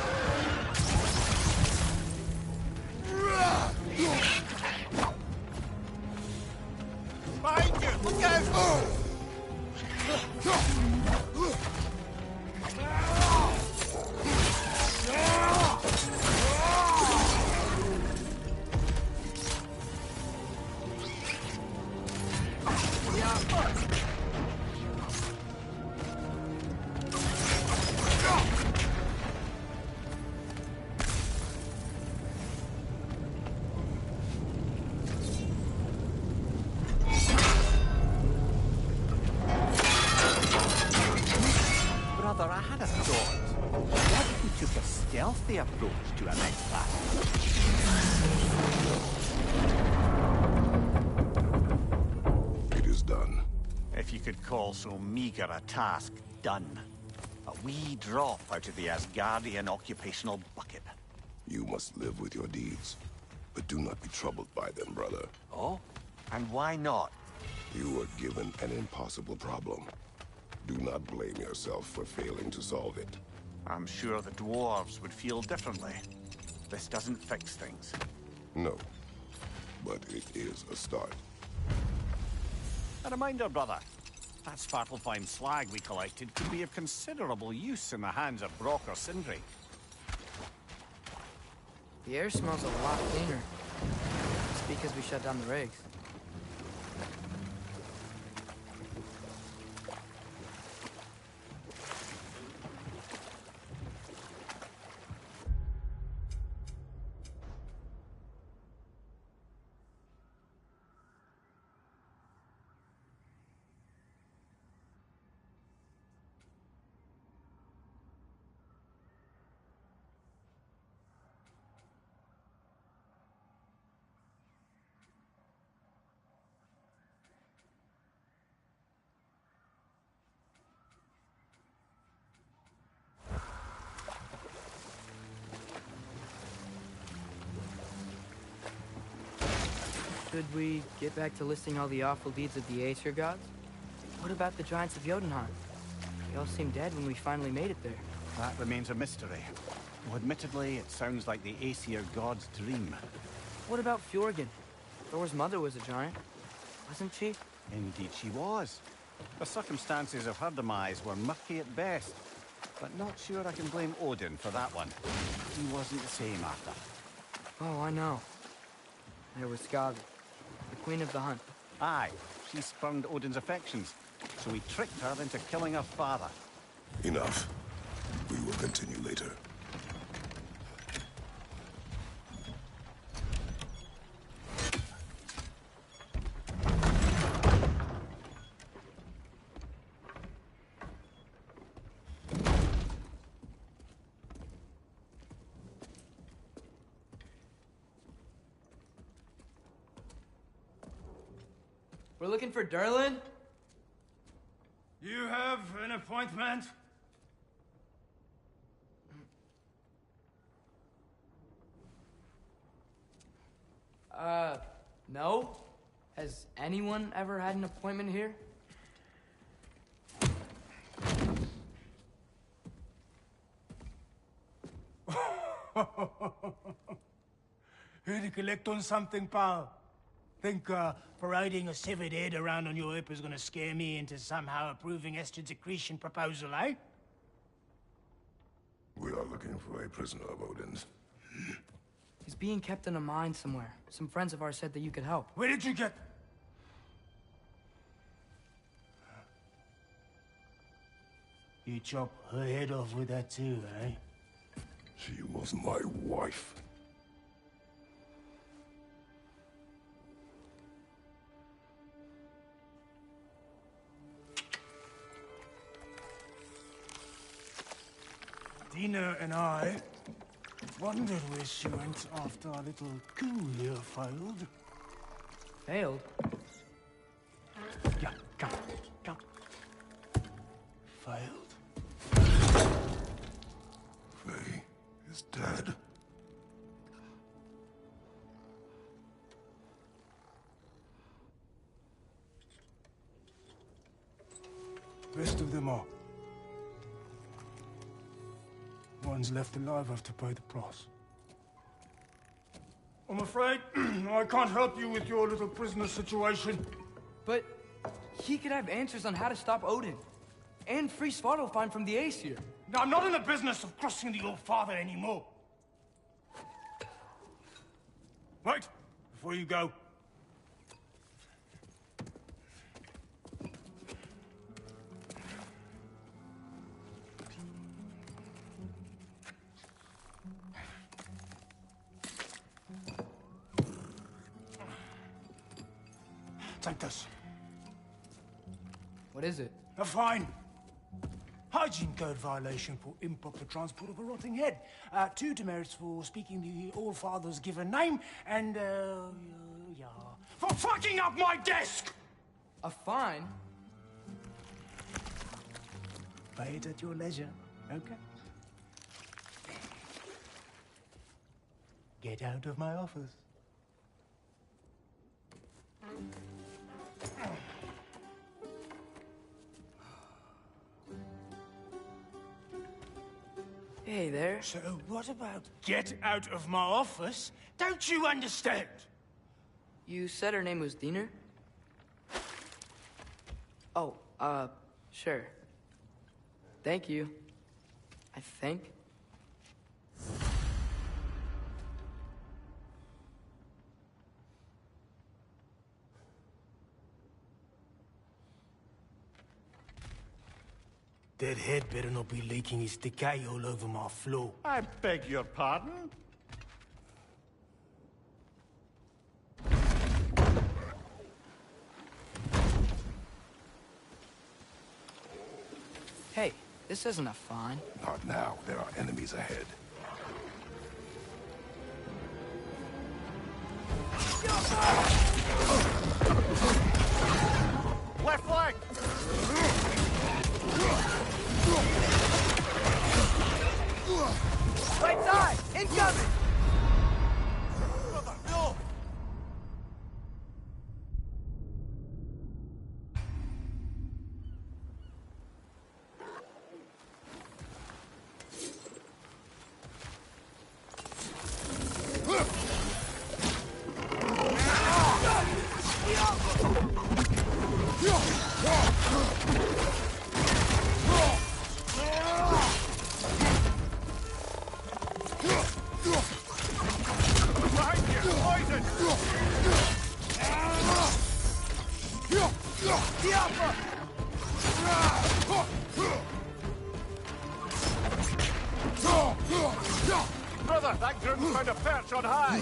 Behind you! Look out! Brother, I had a thought. What if we took a stealthy approach to our next battle? It is done. If you could call so meager a task done. A wee drop out of the Asgardian occupational bucket. You must live with your deeds, but do not be troubled by them, brother. Oh? And why not? You were given an impossible problem. Do not blame yourself for failing to solve it. I'm sure the dwarves would feel differently. This doesn't fix things. No, but it is a start. A reminder, brother. That Svartalfheim slag we collected could be of considerable use in the hands of Brock or Sindri. The air smells a lot cleaner. It's because we shut down the rigs. Should we get back to listing all the awful deeds of the Aesir gods? What about the giants of Jotunheim? They all seemed dead when we finally made it there. That remains a mystery. Well, admittedly, it sounds like the Aesir god's dream. What about Fjorgyn? Thor's mother was a giant, wasn't she? Indeed she was. The circumstances of her demise were murky at best. But not sure I can blame Odin for that one. He wasn't the same after. Oh, I know. There was Skavi, the queen of the hunt. Aye, she spurned Odin's affections, so he tricked her into killing her father. Enough. We will continue later. We're looking for Durlin? You have an appointment? No. Has anyone ever had an appointment here? Here to collect on something, pal? Think parading a severed head around on your hip is gonna scare me into somehow approving Esther's accretion proposal, eh? We are looking for a prisoner of Odin's. He's being kept in a mine somewhere. Some friends of ours said that you could help. Where did you get... You chop her head off with that too, eh? She was my wife. Dina and I wondered where she went after our little coup here failed. Failed? Yeah, come, come. Failed. Faye is dead. Rest of them are. One's left alive have to pay the price. I'm afraid I can't help you with your little prisoner situation. But he could have answers on how to stop Odin. And free Svartalfheim from the Aesir. Now, I'm not in the business of crossing the old father anymore. Right, before you go. Take this. What is it? A fine. Hygiene code violation for improper transport of a rotting head. 2 demerits for speaking the All-Father's given name, and, yeah... for fucking up my desk! A fine? Pay it at your leisure, okay? Get out of my office. Hey there. So what about get out of my office? Don't you understand? You said her name was Diener? Oh, sure. Thank you. I think. That head better not be leaking his decay all over my floor. I beg your pardon? Hey, this isn't a fine. Not now. There are enemies ahead. Left flank! Right side! Incoming! Brother, no! Brother, that groom's found a perch on high!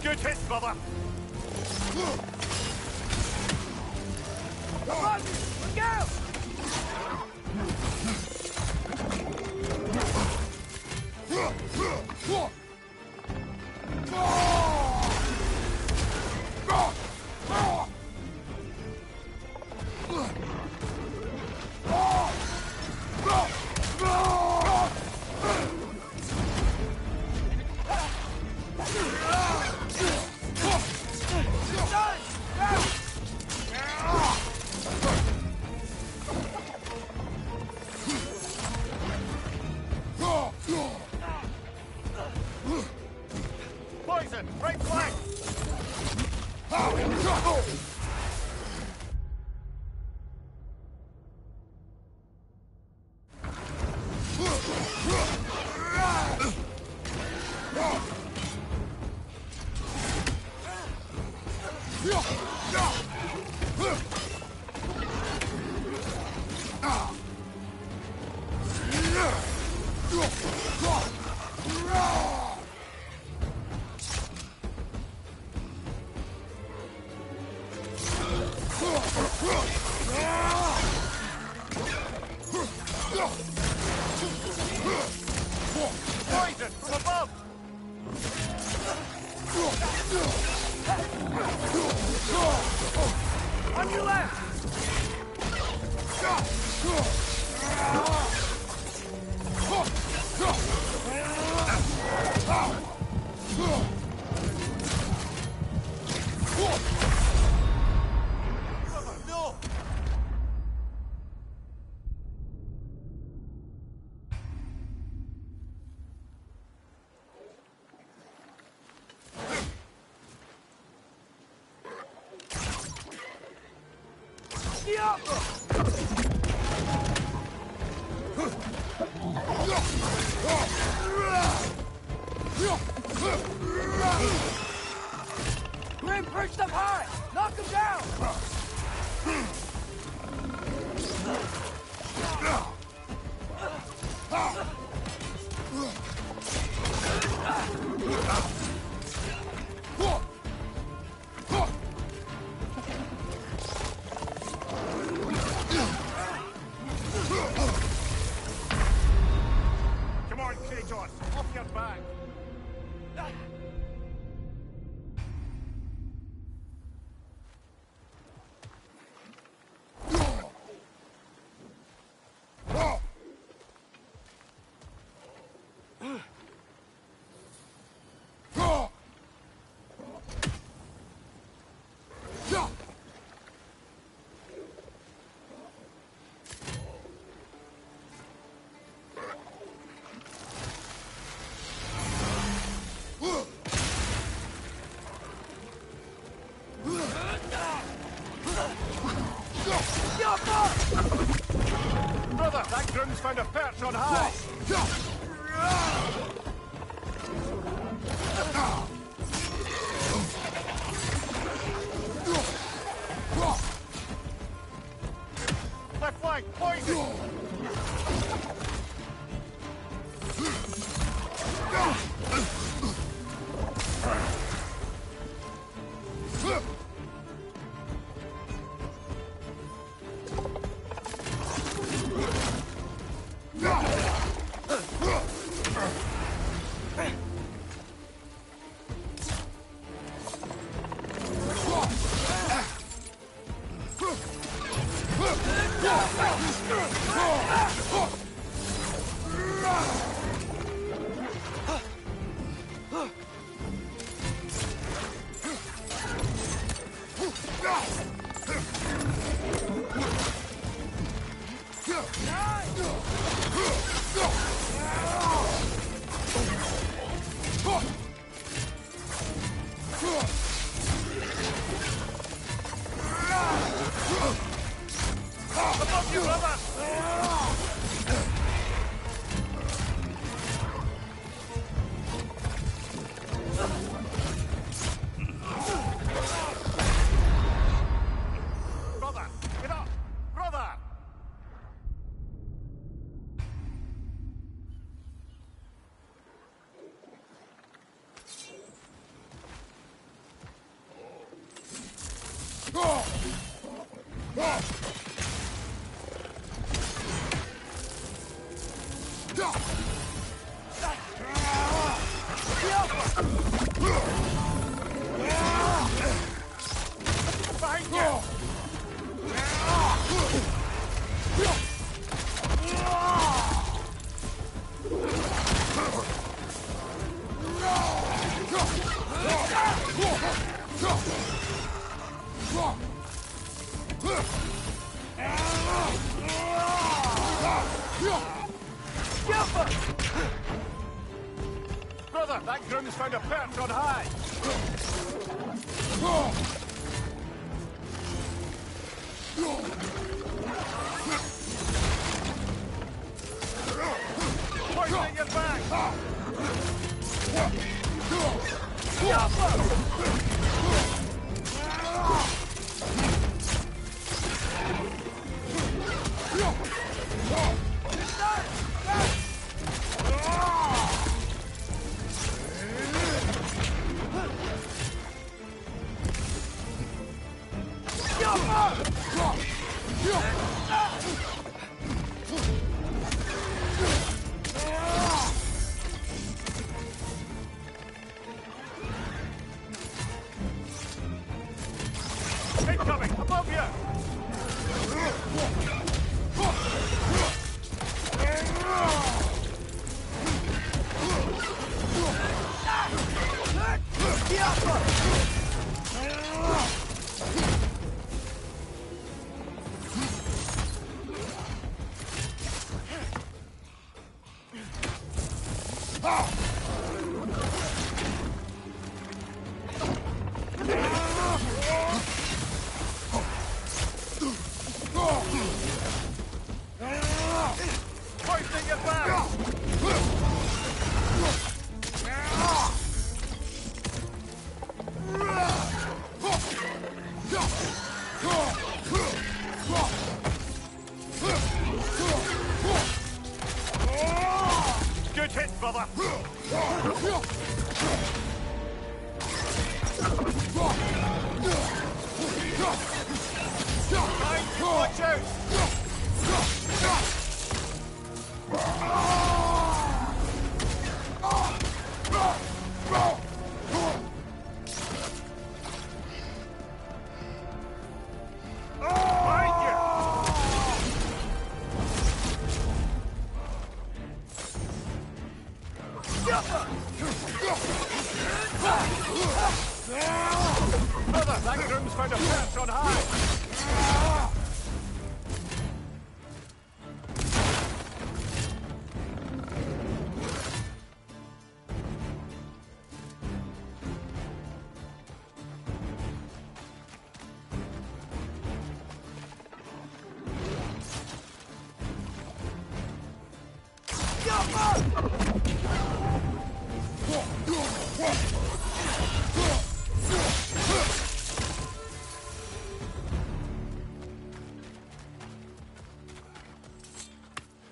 Good hit, brother! Come on! Let's go! Poison from above! On your left! No! Grim perched up high! Knock him down! Come on, Kratos! Off your back! Brother, that groom's found a perch on high! Left flank, poison! Above you, brother! Brother, get up! Brother! Behind you! Brother, that groom's found a perch on high! Pointing your back! Hoisting it back! Good hit, brother! Watch out! Brother, that groom's found a perch on high!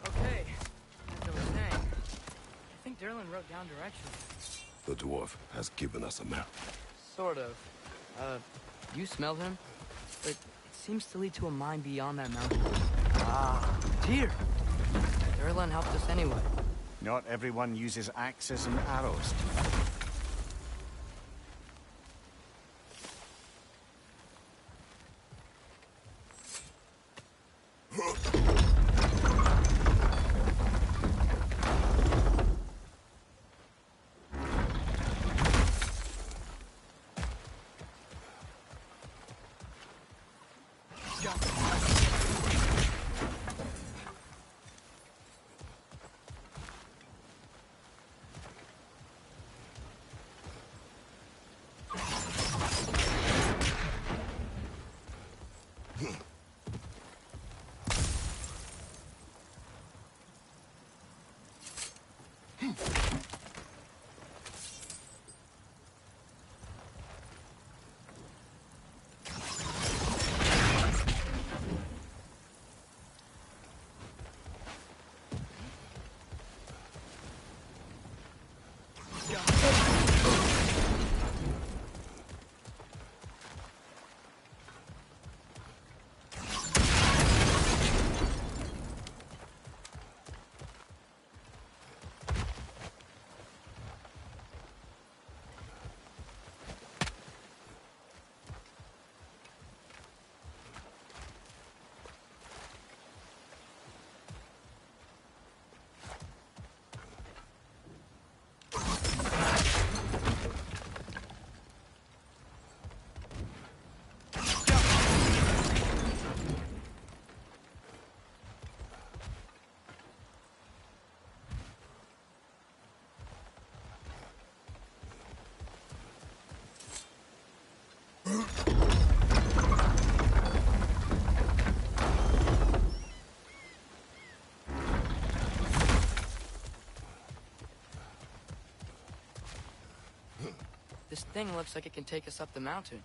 Okay, as I was saying, I think Derlin wrote down directions. The dwarf has given us a map. Sort of. You smell him? But it seems to lead to a mine beyond that mountain. Ah, dear. Derlin helped us anyway. Not everyone uses axes and arrows. This thing looks like it can take us up the mountain.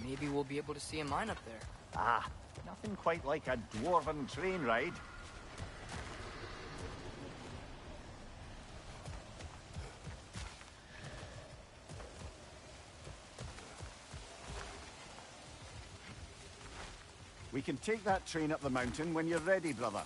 Maybe we'll be able to see a mine up there. Ah, nothing quite like a dwarven train ride. We can take that train up the mountain when you're ready, brother.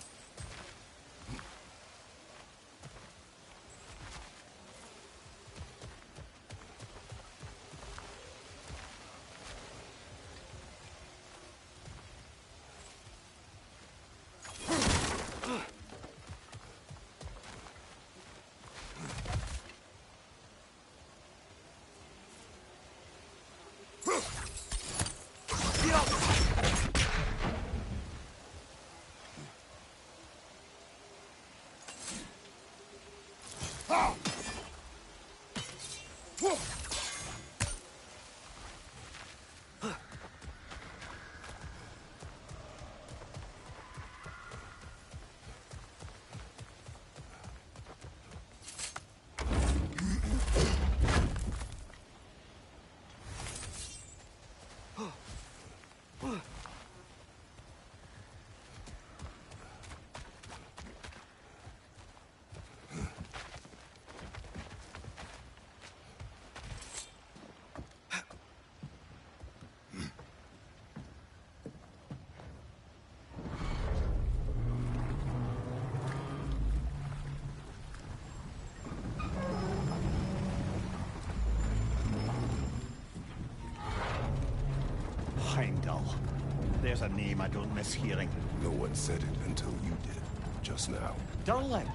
there's a name I don't miss hearing. No one said it until you did, just now. Durlin.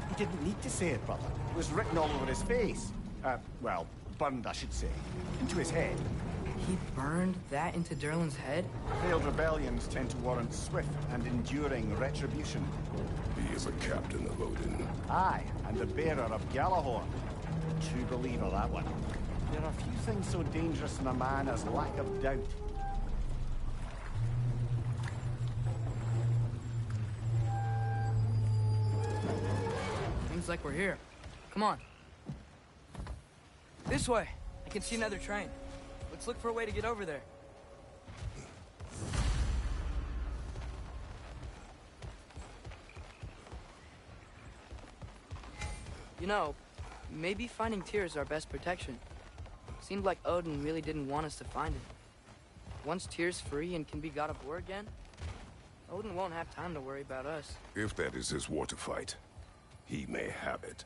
He didn't need to say it, brother. It was written all over his face. Well, burned, I should say. Into his head. He burned that into Durlin's head? Failed rebellions tend to warrant swift and enduring retribution. He is a captain of Odin. Aye, and the bearer of Galahorn. True believer, that one. There are few things so dangerous in a man as lack of doubt. Seems like we're here. Come on. This way. I can see another train. Let's look for a way to get over there. You know, maybe finding Tyr is our best protection. Seemed like Odin really didn't want us to find him. Once Tyr's free and can be god of war again, Odin won't have time to worry about us. If that is his war to fight, he may have it.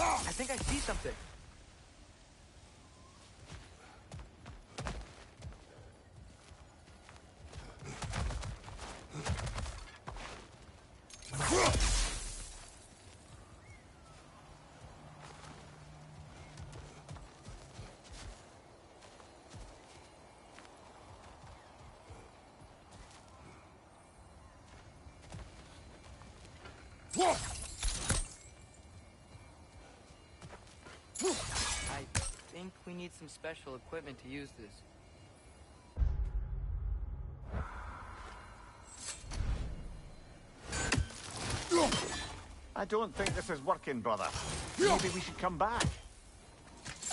I think I see something. I think we need some special equipment to use this. I don't think this is working, brother. Maybe we should come back.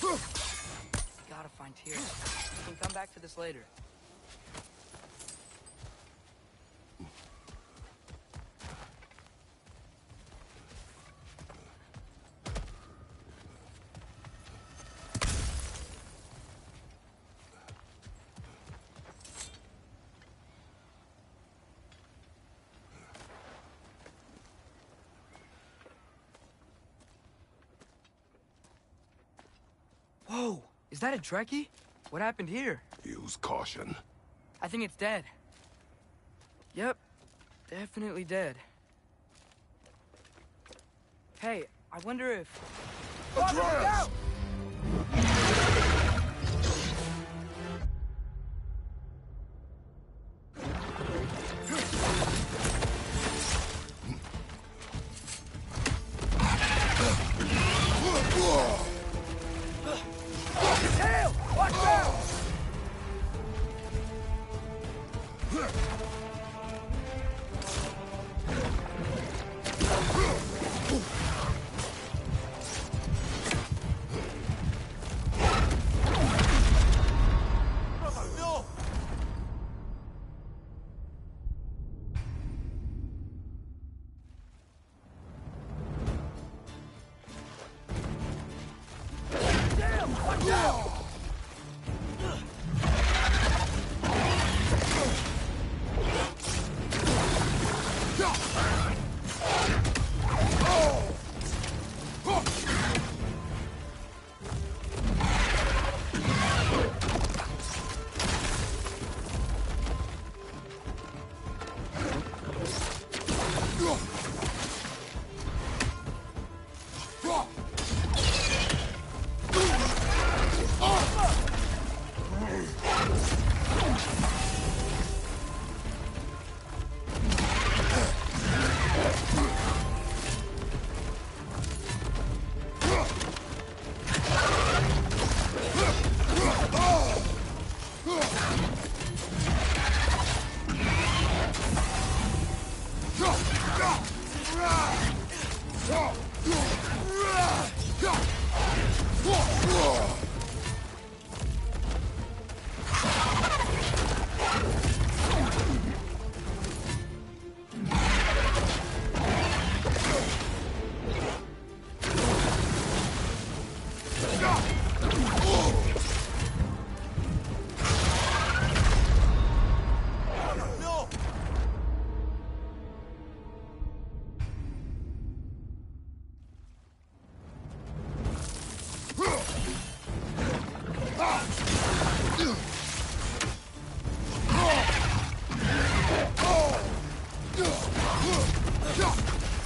Gotta find Tyr. We can come back to this later. Whoa! Is that a Trekkie? What happened here? Use caution. I think it's dead. Yep. Definitely dead. Hey, I wonder if... Atreus! Tail! Watch out!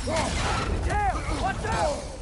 Damn! Watch out!